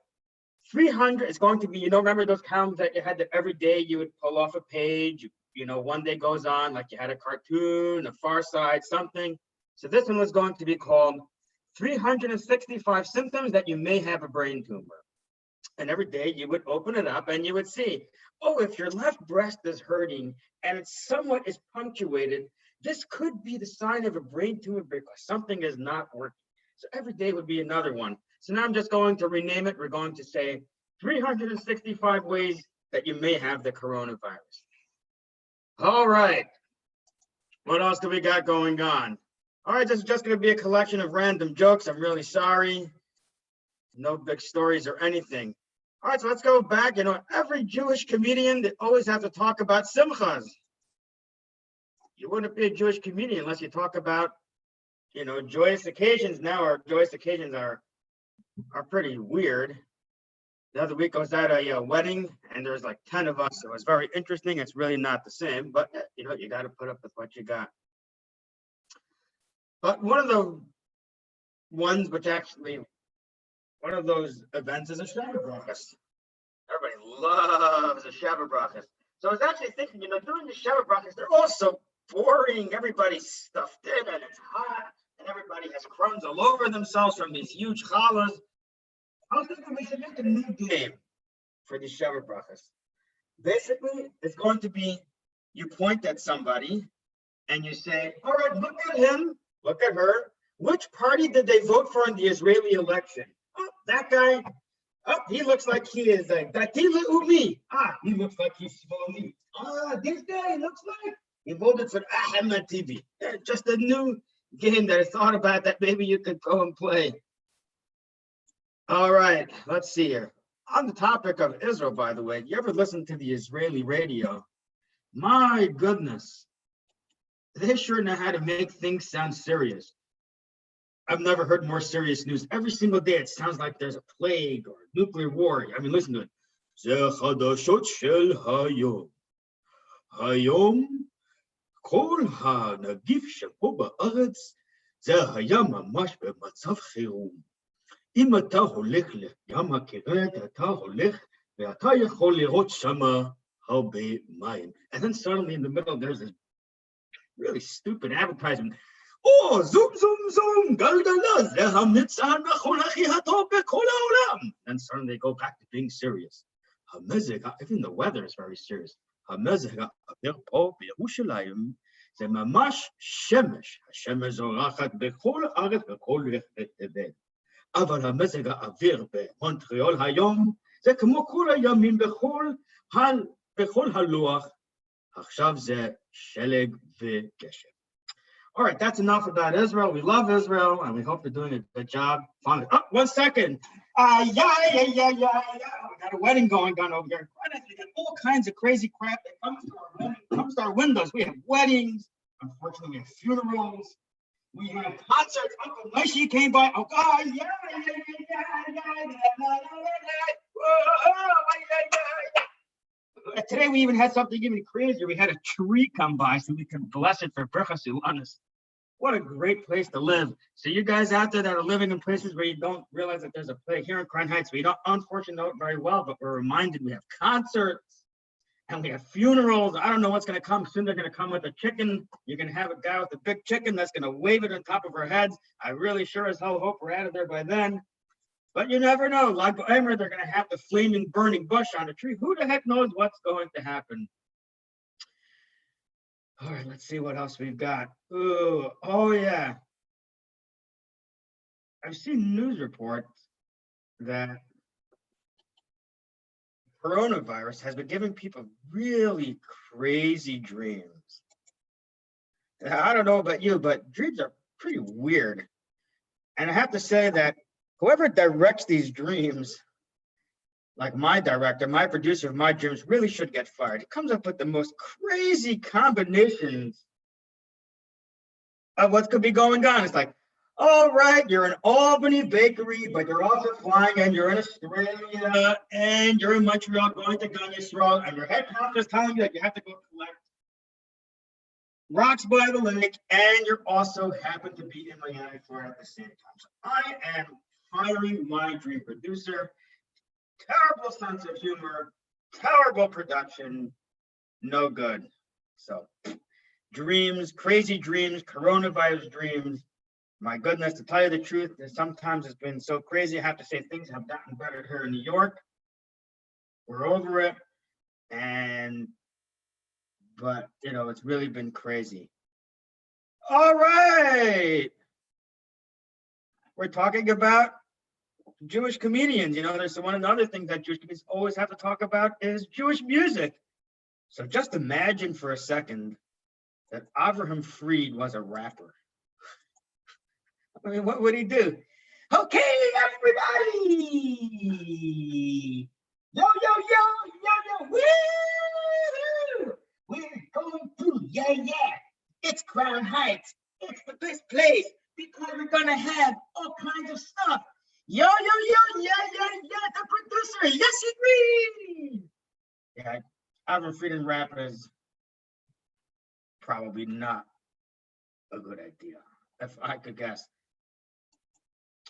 300. It's going to be, remember those calendars that you had that every day you would pull off a page, one day goes on, like you had a cartoon, a Far Side, something. So this one was going to be called 365 symptoms that you may have a brain tumor. And every day you would open it up and you would see, oh, if your left breast is hurting and it's somewhat is punctuated, this could be the sign of a brain tumor because something is not working. So every day would be another one. So now I'm just going to rename it. We're going to say 365 ways that you may have the coronavirus. All right. What else do we got going on? All right, this is just going to be a collection of random jokes. I'm really sorry. no big stories or anything. All right, so let's go back. You know, every Jewish comedian, they always have to talk about simchas. You wouldn't be a Jewish comedian unless you talk about, you know, joyous occasions. Now our joyous occasions are pretty weird. The other week I was at a wedding and there's like 10 of us. So it was very interesting. It's really not the same, but you know, you got to put up with what you got. But one of the ones which actually, one of those events is a Shabbat Brachas. Everybody loves a Shabbat Brachas. So I was actually thinking, you know, during the Shabbat Brachas, they're all so boring. Everybody's stuffed in and it's hot and everybody has crumbs all over themselves from these huge challahs. I was thinking we should make a new game for the Shabbat Brachas. Basically, it's going to be, you point at somebody and you say, all right, look at him, look at her. Which party did they vote for in the Israeli election? Oh, that guy. Oh, he looks like he is Datila Umi. Ah, he looks like he's Shmoni. Ah, this guy looks like he voted for Ahmed TV. Just a new game that I thought about that maybe you could go and play. All right, let's see here. On the topic of Israel, by the way, you ever listen to the Israeli radio? My goodness, they sure know how to make things sound serious. I've never heard more serious news. Every single day, it sounds like there's a plague or a nuclear war. I mean, listen to it. זה חדשות של היום. היום, כל הנגיף שפה בארץ, זה היה ממש במצב חירום. אם אתה הולך לים הכינרת, אתה הולך ואתה יכול לראות שמה הרבה מים. And then suddenly in the middle, there's this really stupid advertisement. Oh, zoom, zoom, zoom, גלגלה, זה המצעד בכל הכי הטוב בכל העולם. And suddenly they go back to being serious. המזג, even the weather is very serious. המזג האוויר פה בירושלים, זה ממש שמש. השמש זורחת בכל הארץ בכל תבל. אבל המזג האוויר במונטריאול היום, זה כמו כל הימים בכל הלוח. עכשיו זה שלג וגשם. All right, that's enough about Israel. We love Israel, and we hope they're doing a good job. Oh, 1 second. We got a wedding going on over here. We got all kinds of crazy crap that comes to our windows. We have weddings. Unfortunately, we have funerals. We have concerts. Uncle Moshe came by. Oh, God, Today we even had something even crazier. We had a tree come by so we could bless it for Berachas Ilanis. What a great place to live. So you guys out there that are living in places where you don't realize that there's a plague here in Crown Heights, we don't unfortunately know it very well, but we're reminded we have concerts and we have funerals. I don't know what's going to come soon. They're going to come with a chicken. You're going to have a guy with a big chicken that's going to wave it on top of our heads. I really sure as hell hope we're out of there by then. But you never know. Like Omer, they're going to have the flaming, burning bush on a tree. Who the heck knows what's going to happen? All right, let's see what else we've got. Ooh, oh, yeah. I've seen news reports that coronavirus has been giving people really crazy dreams. I don't know about you, but dreams are pretty weird. And I have to say that whoever directs these dreams, like my director, my producer of my dreams, really should get fired. He comes up with the most crazy combinations of what could be going on. It's like, all right, you're in Albany Bakery, but you're also flying and you're in Australia and you're in Montreal going to Gun Yisrael, and your head doctor is telling you that you have to go collect rocks by the lake, and you're also happen to be in Miami, Florida at the same time. So I am hiring my dream producer. Terrible sense of humor, terrible production, no good. So dreams, crazy dreams, coronavirus dreams. My goodness, to tell you the truth, sometimes it's been so crazy. I have to say things have gotten better here in New York. We're over it. But you know, it's really been crazy. All right. We're talking about Jewish comedians. You know, there's one of the other things that Jewish comedians always have to talk about is Jewish music. So just imagine for a second that Avraham Fried was a rapper. I mean, what would he do? Okay, everybody. Yo, yo, yo, yo, yo. Woo! We're going through. Yeah, yeah. It's Crown Heights. It's the best place because we're going to have all kinds of stuff. Yo, yo, yo, yeah, yeah, yeah. The producer. Yes, he agrees. Yeah, having freedom rap is probably not a good idea, if I could guess.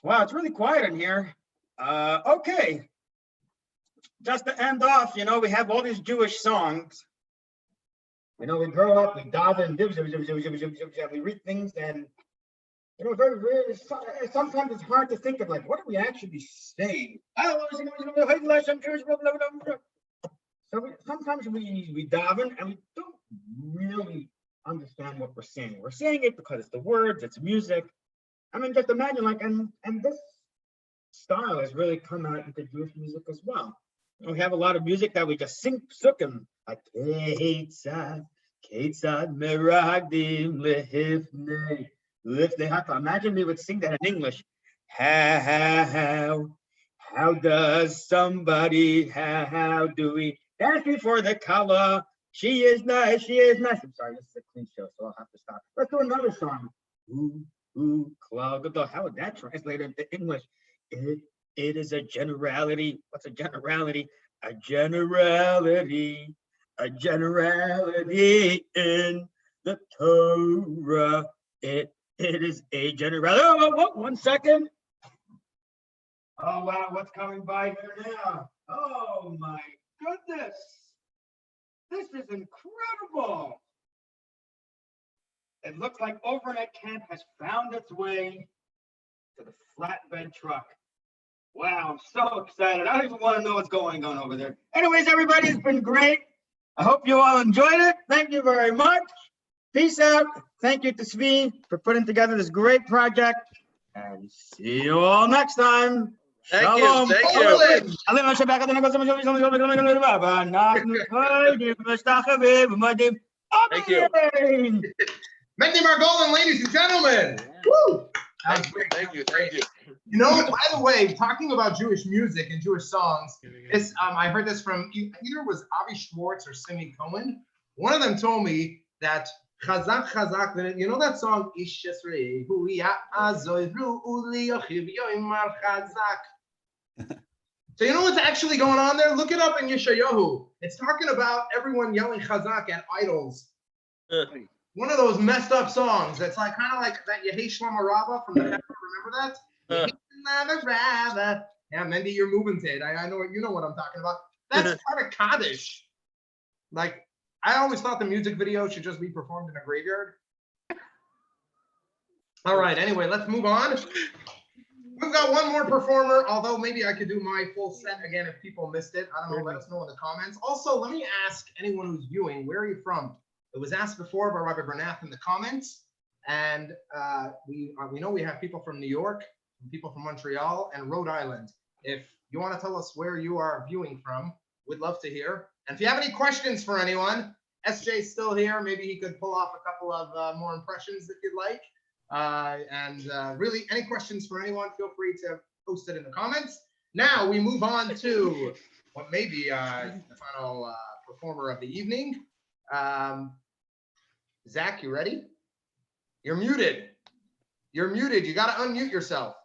Wow, it's really quiet in here. Okay. Just to end off, we have all these Jewish songs. We grow up, we daven, we read things, and sometimes it's hard to think of what are we actually saying? So sometimes we daven and we don't really understand what we're saying. We're saying it because it's the words, it's music. I mean, just imagine and this style has really come out into Jewish music as well. We have a lot of music that we just sing psukim, like Ketzad meragdim lehifnei haka. Imagine we would sing that in English. How does somebody, how do we dance before the Kala? She is nice, she is nice. I'm sorry, this is a clean show, so I'll have to stop. Let's do another song. How would that translate into English? It is a generality. What's a generality? A generality in the Torah. It is a generality. Oh, 1 second. Oh, wow, what's coming by here now? Oh, my goodness. This is incredible. It looks like Overnight Camp has found its way to the flatbed truck. Wow, I'm so excited. I don't even want to know what's going on over there. Anyways, everybody, it's been great. I hope you all enjoyed it. Thank you very much. Peace out. Thank you to Svi for putting together this great project. And see you all next time. Thank you. Thank you. Mendy Margolin, ladies and gentlemen. Woo! Thank you. By the way, talking about Jewish music and Jewish songs, I heard this from either it was Avi Schwartz or Simi Cohen. One of them told me that Chazak, that song, Ish Yisrael, Hu Ya'azoi Ru'uli Yochiv Yoimar Chazak. So you know what's actually going on there? Look it up in Yeshayahu. It's talking about everyone yelling Chazak at idols. One of those messed up songs. That's kind of like that Yehi Shlomo Rabbah from the Remember that? Yehi Shlomo Rabbah. Yeah, Mendy, you're moving to it. I know you know what I'm talking about. That's part of Kaddish. I always thought the music video should just be performed in a graveyard. All right. Anyway, let's move on. We've got one more performer, although maybe I could do my full set again if people missed it. I don't know. Let us know in the comments. Also, let me ask anyone who's viewing, where are you from? It was asked before by Rabbi Bernath in the comments. And we know we have people from New York, people from Montreal, and Rhode Island. If you want to tell us where you are viewing from, we'd love to hear. And if you have any questions for anyone, SJ's still here. Maybe he could pull off a couple of more impressions if you'd like. Really, any questions for anyone, feel free to post it in the comments. Now we move on to what may be the final performer of the evening. Zach, you ready? You're muted. You're muted. You got to unmute yourself.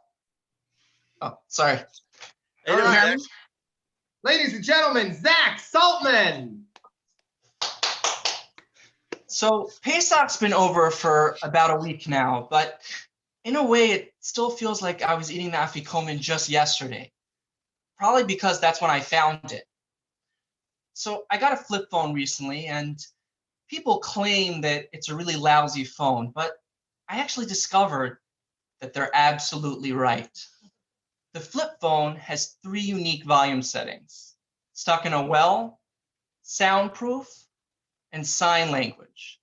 Oh, sorry. All right. Ladies and gentlemen, Zach Saltman. So Pesach's been over for about a week now, but in a way, it still feels like I was eating the afikomen just yesterday. Probably because that's when I found it. So I got a flip phone recently, and people claim that it's a really lousy phone, but I actually discovered that they're absolutely right. The flip phone has 3 unique volume settings: stuck in a well, soundproof, and sign language.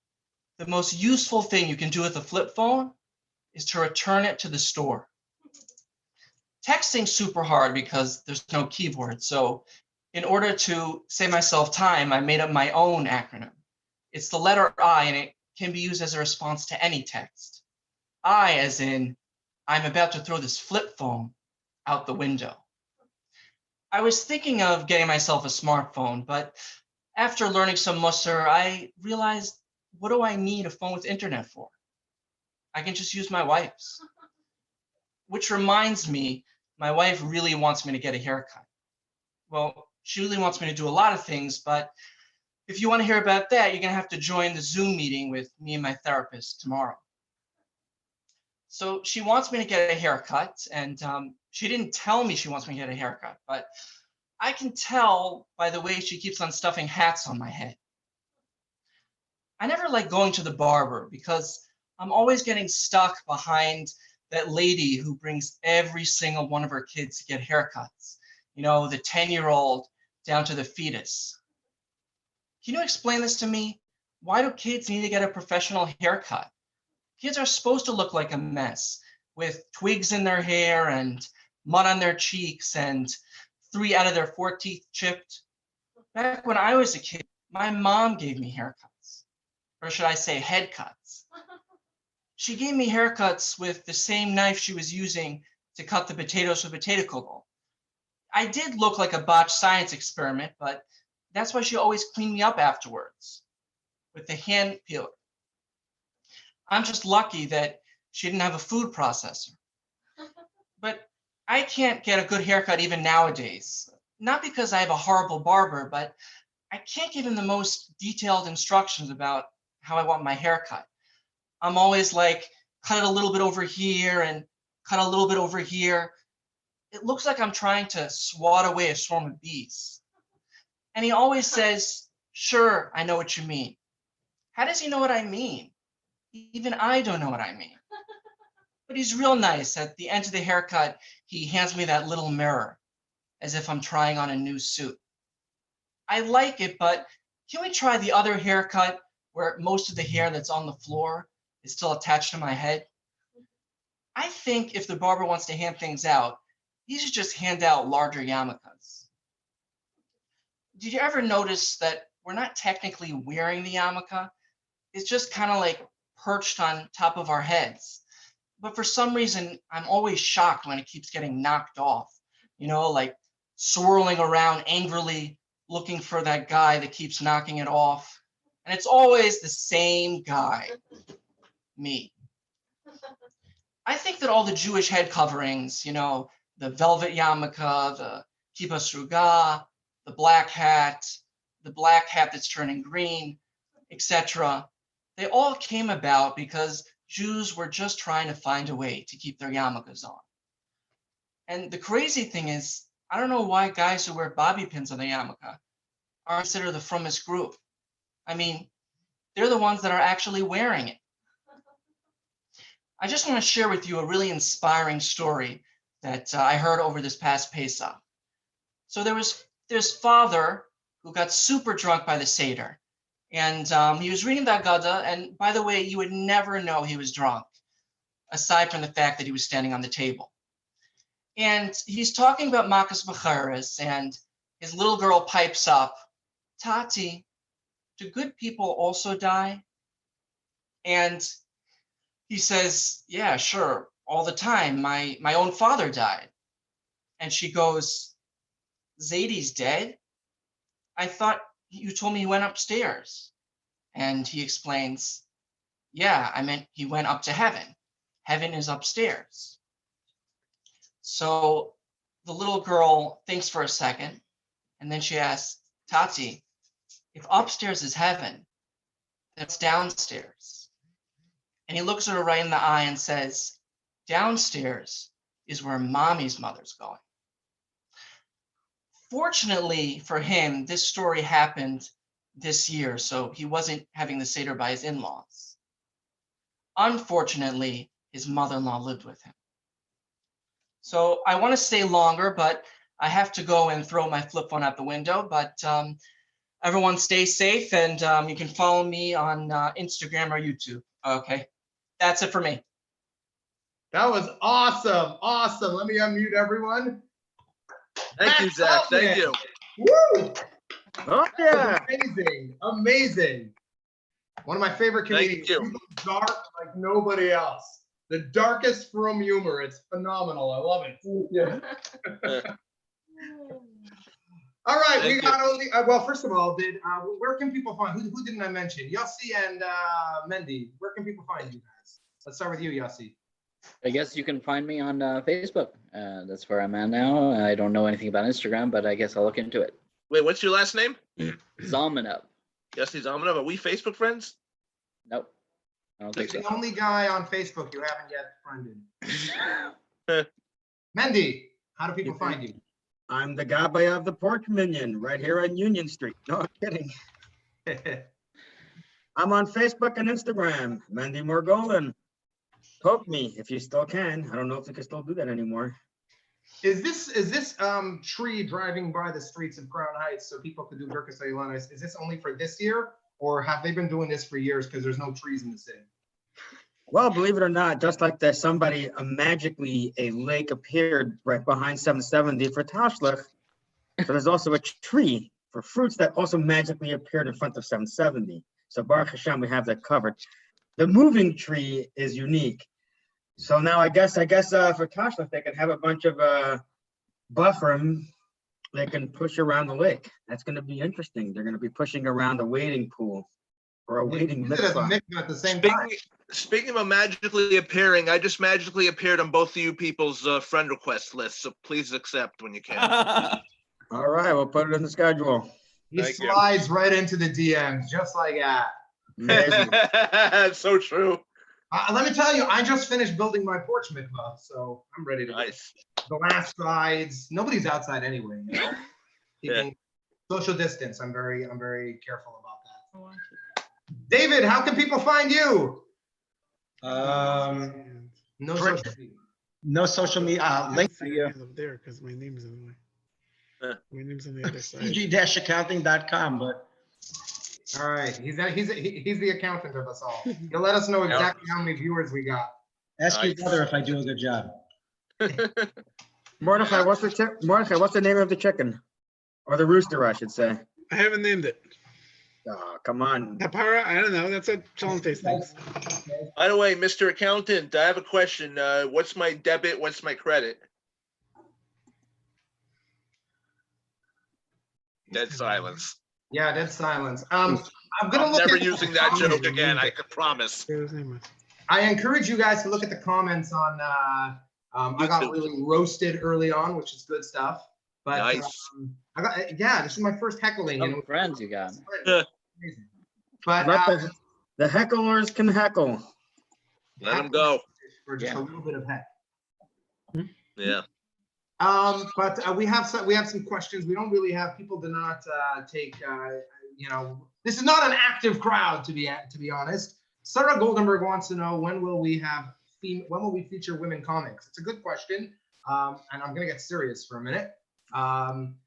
The most useful thing you can do with a flip phone is to return it to the store. Texting's super hard because there's no keyboard. So in order to save myself time, I made up my own acronym. It's the letter I, and it can be used as a response to any text. I as in I'm about to throw this flip phone out the window. I was thinking of getting myself a smartphone, but after learning some Musser, I realized, what do I need a phone with internet for? I can just use my wife's. Which reminds me, my wife really wants me to get a haircut. Well, she really wants me to do a lot of things, but if you want to hear about that, you're going to have to join the Zoom meeting with me and my therapist tomorrow. So she wants me to get a haircut, and she didn't tell me she wants me to get a haircut, but I can tell by the way she keeps on stuffing hats on my head. I never like going to the barber because I'm always getting stuck behind that lady who brings every single one of her kids to get haircuts. You know, the 10-year-old down to the fetus. Can you explain this to me? Why do kids need to get a professional haircut? Kids are supposed to look like a mess with twigs in their hair and mud on their cheeks and 3 out of their 4 teeth chipped. Back when I was a kid, my mom gave me haircuts, or should I say head cuts. She gave me haircuts with the same knife she was using to cut the potatoes for potato kugel. I did look like a botched science experiment, but that's why she always cleaned me up afterwards with the hand peeler. I'm just lucky that she didn't have a food processor. But I can't get a good haircut even nowadays. Not because I have a horrible barber, but I can't give him the most detailed instructions about how I want my haircut. I'm always like, cut it a little bit over here and cut a little bit over here. It looks like I'm trying to swat away a swarm of bees. And he always says, sure, I know what you mean. How does he know what I mean? Even I don't know what I mean. But he's real nice. At the end of the haircut, he hands me that little mirror as if I'm trying on a new suit. I like it, but can we try the other haircut where most of the hair that's on the floor is still attached to my head? I think if the barber wants to hand things out, he should just hand out larger yarmulkes. Did you ever notice that we're not technically wearing the yarmulke? It's just kind of like perched on top of our heads. But for some reason, I'm always shocked when it keeps getting knocked off, you know, like swirling around angrily, looking for that guy that keeps knocking it off. And it's always the same guy, me. I think that all the Jewish head coverings, you know, the velvet yarmulke, the kippah sruga, the black hat that's turning green, etc., they all came about because Jews were just trying to find a way to keep their yarmulkes on. And the crazy thing is, I don't know why guys who wear bobby pins on the yarmulke are considered the frommest group. I mean, they're the ones that are actually wearing it. I just want to share with you a really inspiring story that I heard over this past Pesach. So there's father who got super drunk by the Seder. And he was reading the Haggadah, and by the way, you would never know he was drunk, aside from the fact that he was standing on the table. And he's talking about Makas B'charis, and his little girl pipes up, Tati, do good people also die? And he says, yeah, sure, all the time. My own father died. And she goes, Zadie's dead? I thought you told me he went upstairs. And he explains, yeah, I meant he went up to heaven. Heaven is upstairs. So the little girl thinks for a second, and then she asks, Tati, if upstairs is heaven, that's downstairs. And he looks at her right in the eye and says, downstairs is where mommy's mother's going. Fortunately for him, this story happened this year, so he wasn't having the Seder by his in-laws. Unfortunately, his mother-in-law lived with him. So I want to stay longer, but I have to go and throw my flip phone out the window. But everyone stay safe, and you can follow me on Instagram or YouTube. Okay, that's it for me. That was awesome. Awesome. Let me unmute everyone. Thank you, Zach. Thank you. Woo! Oh, yeah. Amazing. Amazing. One of my favorite comedians. Thank you. He goes dark like nobody else. The darkest Frum humor. It's phenomenal. I love it. Yeah. All right, we Thank got only. Well, first of all, where can people find? Who didn't I mention? Yossi and Mendy. Where can people find you guys? Let's start with you, Yossi. I guess you can find me on Facebook. That's where I'm at now. I don't know anything about Instagram, but I guess I'll look into it. Wait, what's your last name? Zalmanov. Yossi Zamanov. Are we Facebook friends? Nope. I don't He's think the so. only guy on Facebook you haven't yet friended. Mendy, how do people find you? I'm the Gabbai of the Pork Minion right here on Union Street. No, I'm kidding. I'm on Facebook and Instagram, Mandy Morgolin. Poke me if you still can. I don't know if you can still do that anymore. Is this tree driving by the streets of Crown Heights so people could do Birkas Eilanis? Is this only for this year, or have they been doing this for years because there's no trees in the city? Well, believe it or not, just like there's somebody, magically a lake appeared right behind 770 for Tashlech. So there's also a tree for fruits that also magically appeared in front of 770. So Baruch Hashem, we have that covered. The moving tree is unique. So now I guess for Tashlech, they can have a bunch of buffer they can push around the lake. That's going to be interesting. They're going to be pushing around a wading pool or a wading mitzvah. At the same time. Speaking of magically appearing, I just magically appeared on both of you people's friend request list, so please accept when you can. All right, we'll put it in the schedule. He Thank you. slides right into the DMs just like that. Amazing. So true. Let me tell you, I just finished building my porch mikvah, so I'm ready to Nice. go. Glass sides. Nobody's outside anyway, you know. Keeping social distance. I'm very careful about that. David, how can people find you? No Social media. No social media. Link Up there because my name's in the way. My name's on the other side. cg-accounting.com, but All right, he's the accountant of us all. He'll let us know exactly how many viewers we got. ask your brother if I do a good job. Mordechai, what's the name of the chicken? Or the rooster, I should say. I haven't named it. Oh, come on. Tapara, I don't know. That's what Sean Face thinks. By the way, Mr. Accountant, I have a question. What's my debit? What's my credit? Dead silence. Yeah, dead silence. I'm gonna I'm look never at using that joke again, I can promise. I encourage you guys to look at the comments on. I got really roasted early on, which is good stuff. But Nice. this is my first heckling. Oh, friends you got. But the hecklers can heckle. Let them go. for just a little bit of heck. Yeah. But we have some questions. We don't really have people to not take. This is not an active crowd to be honest. Sarah Goldenberg wants to know when will we feature women comics? It's a good question, and I'm gonna get serious for a minute. One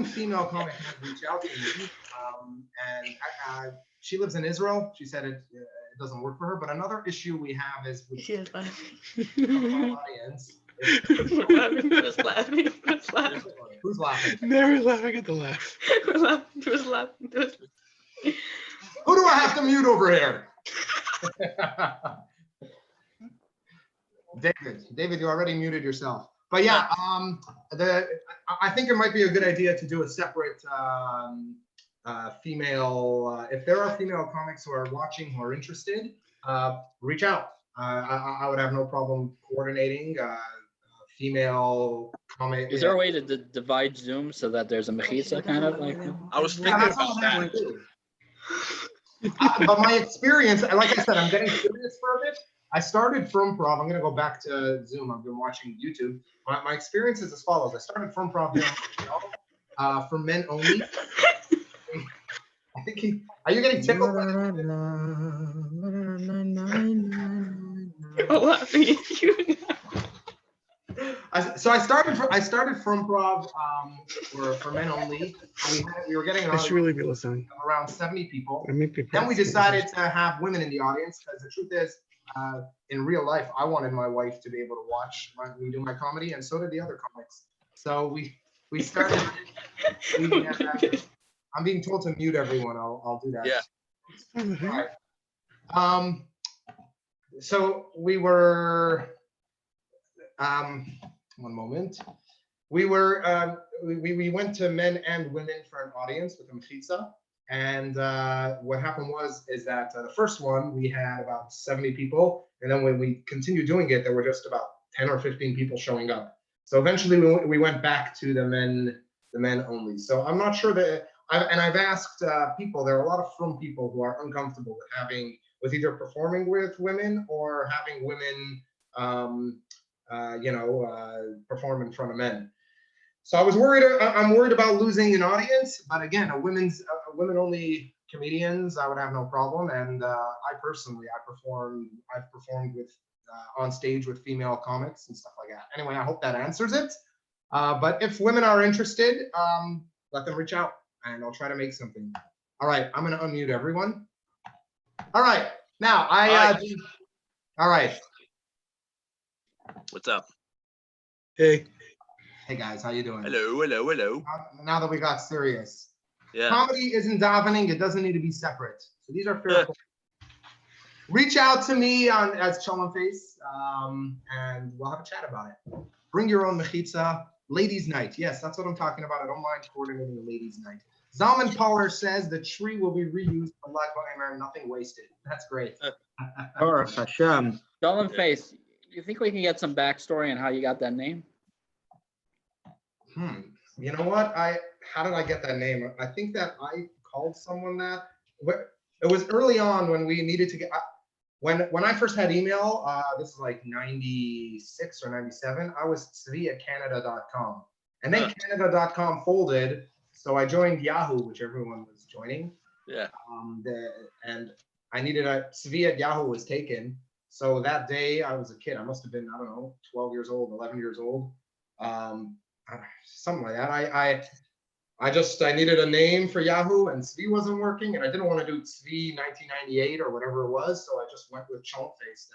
female comic has reached out to me, and she lives in Israel. She said it doesn't work for her. But another issue we have is with the audience. Who's laughing? Who's laughing? Who's laughing? Never laughing at the laugh. Who's laughing? Who do I have to mute over here? David, you already muted yourself. But yeah, I think it might be a good idea to do a separate female. If there are female comics who are watching who are interested, reach out. I would have no problem coordinating female comic. Is there a way to divide Zoom so that there's a mechitza kind of like? I was thinking about that. But my experience, like I said, I'm getting serious for a bit. I started Frumprov. I'm going to go back to Zoom. I've been watching YouTube. My experience is as follows. I started Frumprov for men only. I think are you getting tickled? So I started Frumprov for men only. We were getting an I should audience really be listening. of around 70 people. I make people Then we decided to have women in the audience because the truth is, in real life, I wanted my wife to be able to watch me do my comedy, and so did the other comics. So we started. I'm being told to mute everyone. I'll do that. Yeah. All right. So we were, one moment. We were, we went to men and women for an audience with a mechitza. And what happened is that the first one, we had about 70 people. And then when we continued doing it, there were just about 10 or 15 people showing up. So eventually we went back to the men only. So I'm not sure that, I've asked people, there are a lot of frum people who are uncomfortable with either performing with women or having women, perform in front of men. So I'm worried about losing an audience, but again, women only comedians, I would have no problem. And I've performed with on stage with female comics and stuff like that. Anyway, I hope that answers it. But if women are interested, let them reach out and I'll try to make something. All right, I'm gonna unmute everyone. All right, now all right. What's up? Hey. Hey guys, how you doing? Hello, hello, hello. Now that we got serious. Yeah. Comedy isn't davening, it doesn't need to be separate. So these are fair points. Reach out to me as Shalom Face, and we'll have a chat about it. Bring your own mechitza. Ladies' night. Yes, that's what I'm talking about. I don't mind coordinating a ladies' night. Zalman Poller says the tree will be reused for Lag BaOmer, nothing wasted. That's great. Baruch Hashem. Shalom Face, you think we can get some backstory on how you got that name? You know what? How did I get that name? I think that I called someone that. It was early on when we needed to get. When I first had email, this is like 96 or 97, I was tzvi@canada.com. And then Canada.com folded, so I joined Yahoo, which everyone was joining. Yeah. And I needed tzvi@yahoo was taken. So that day I was a kid. I must have been, I don't know, 12 years old, 11 years old. Something like that. I needed a name for Yahoo and Tzvi wasn't working and I didn't want to do Tzvi 1998 or whatever it was. So I just went with Chunk Face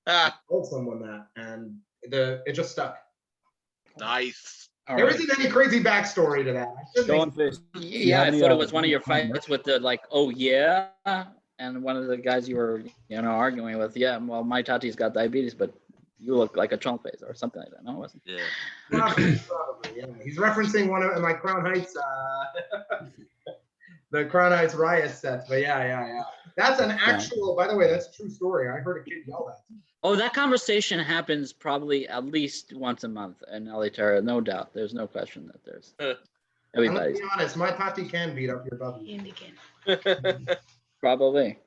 that I told someone that and it just stuck. Nice. There isn't any crazy backstory to that. Yeah, I thought it was one of your fights with the like, oh yeah. And one of the guys you were, arguing with, yeah, well, my tati's got diabetes, but you look like a Chunk Face or something like that. No, it wasn't. Yeah. Probably, yeah. He's referencing one of my Crown Heights, the Crown Heights riot sets. But yeah. That's an actual, by the way, that's a true story. I heard a kid yell that. Oh, that conversation happens probably at least once a month in LA Terra, no doubt. There's no question that there's everybody's. Let's be honest, my tati can beat up your bubby. Probably.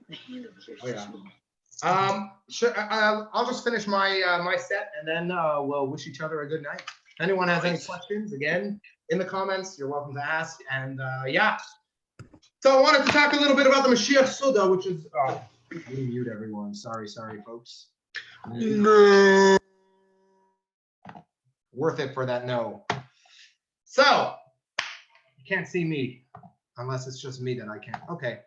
Oh, yeah. I'll just finish my set and then we'll wish each other a good night. If anyone has any questions, again, in the comments, you're welcome to ask. And yeah. So I wanted to talk a little bit about the Mashiach Suda, which is, let me mute everyone. Sorry, folks. No. Worth it for that no. So, you can't see me unless it's just me that I can't. Okay.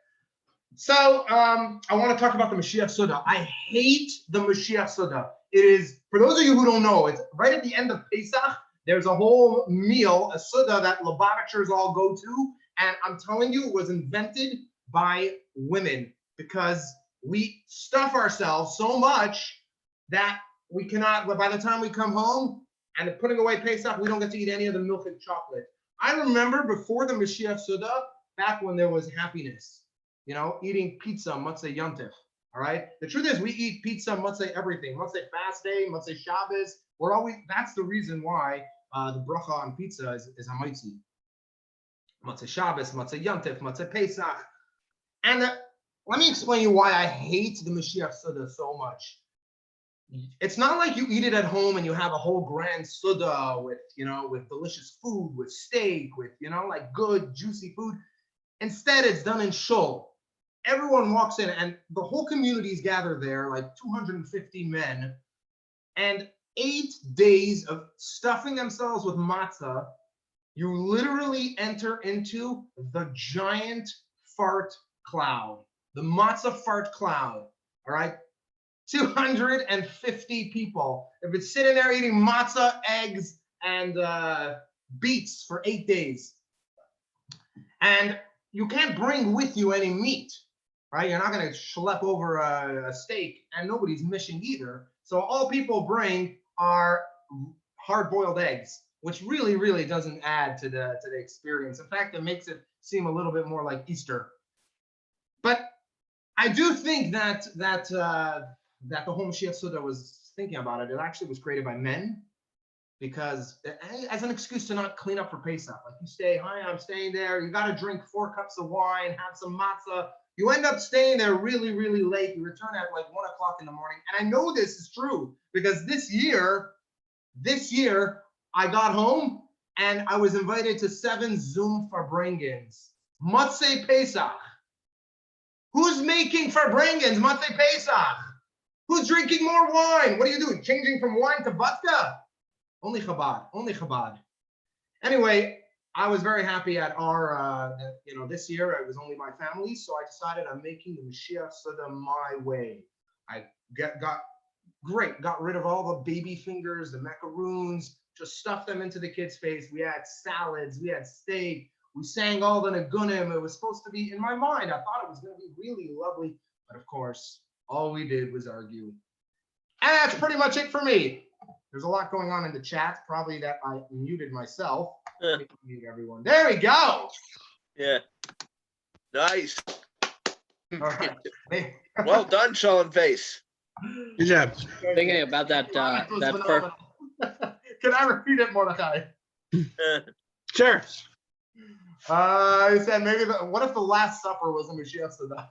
So I want to talk about the Mashiach Suda. I hate the Mashiach Suda. It is, for those of you who don't know, it's right at the end of Pesach. There's a whole meal, a Suda that Lubavitchers all go to. And I'm telling you, it was invented by women because we stuff ourselves so much that we cannot, by the time we come home and putting away Pesach, we don't get to eat any of the milk and chocolate. I remember before the Mashiach Suda, back when there was happiness. Eating pizza, Motzei Yontif, all right? The truth is we eat pizza, Motzei everything. Motzei fast day, Motzei Shabbos. That's the reason why the bracha on pizza is Hamoitzi. Motzei Shabbos, Motzei Yontif, Motzei Pesach. And let me explain you why I hate the Mashiach Suda so much. It's not like you eat it at home and you have a whole grand Suda with delicious food, with steak, with, like good, juicy food. Instead, it's done in shul. Everyone walks in and the whole community is gathered there, like 250 men, and 8 days of stuffing themselves with matzah. You literally enter into the giant fart cloud, the matzah fart cloud, all right? 250 people. If it's sitting there eating matzah, eggs, and beets for 8 days. And you can't bring with you any meat. right? You're not gonna schlep over a steak, and nobody's missing either. So all people bring are hard-boiled eggs, which really, really doesn't add to the experience. In fact, it makes it seem a little bit more like Easter. But I do think that the whole Mashiach Suda was thinking about it. It actually was created by men, because as an excuse to not clean up for Pesach. Like you stay, hi, I'm staying there. You got to drink 4 cups of wine, have some matzah. You end up staying there really, really late. You return at like 1 o'clock in the morning. And I know this is true because this year, I got home and I was invited to 7 Zoom Farbrengens. Motzei Pesach. Who's making Farbrengens? Motzei Pesach. Who's drinking more wine? What are you doing? Changing from wine to vodka? Only Chabad, only Chabad. Anyway, I was very happy at our, this year it was only my family, so I decided I'm making the Mashiach Suda my way. I got rid of all the baby fingers, the macaroons, just stuffed them into the kids' face. We had salads, we had steak, we sang all the Nagunim. It was supposed to be, in my mind, I thought it was going to be really lovely, but of course, all we did was argue. And that's pretty much it for me. There's a lot going on in the chat. Probably that I muted myself. Let me mute everyone. There we go. Yeah. Nice. All right. Well done, Shalom Face. Good job. Thinking about that first. Can I repeat it, Mordechai? Sure. I said maybe what if the Last Supper was a Mashiach Suda?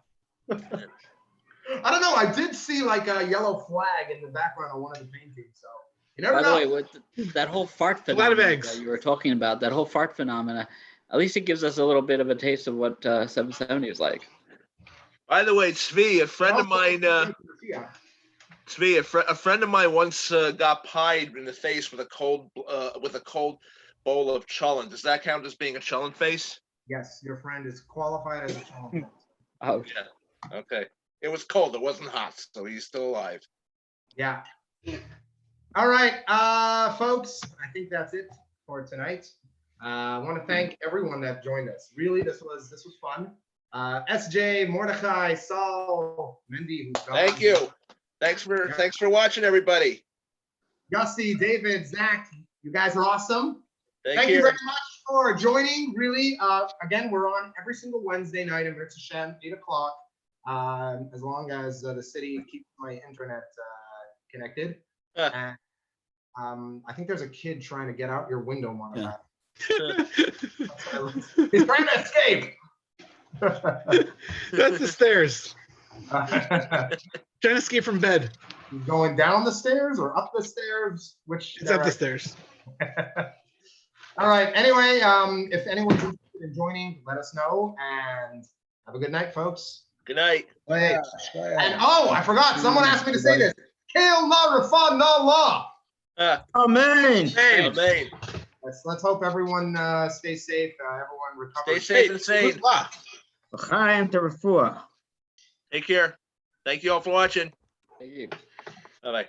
I don't know. I did see like a yellow flag in the background of one of the paintings. So you never By know. the way, with that whole fart A lot of phenomenon eggs. that you were talking about, that whole fart phenomena, at least it gives us a little bit of a taste of what 770 is like. By the way, Tzvi, a friend of mine, Tzvi, a friend of mine once got pied in the face with a cold bowl of cholent. Does that count as being a cholent face? Yes, your friend is qualified as a channel. Oh, yeah. Okay. It was cold. It wasn't hot, so he's still alive. Yeah. All right, folks. I think that's it for tonight. I want to thank everyone that joined us. Really, this was fun. SJ, Mordechai, Saul, Mindy, who's gone. Thank you. Thanks for watching, everybody. Yossi, David, Zach, you guys are awesome. Thank you very much for joining. Really, again, we're on every single Wednesday night in Mirz Hashem, 8 o'clock. As long as the city keeps my internet connected. And, I think there's a kid trying to get out your window, Monica. Yeah. He's trying to escape. That's the stairs. Trying to escape from bed. He's going down the stairs or up the stairs? Which? It's up the stairs. All right. Anyway, if anyone's interested in joining, let us know. And have a good night, folks. Good night. And I forgot. Someone asked me to say this. Kail na rafah na law. Amen. Amen. Let's hope everyone stays safe. Everyone recovers. Stay safe and sane. L'chaim to refuah. Take care. Thank you all for watching. thank you. Bye-bye.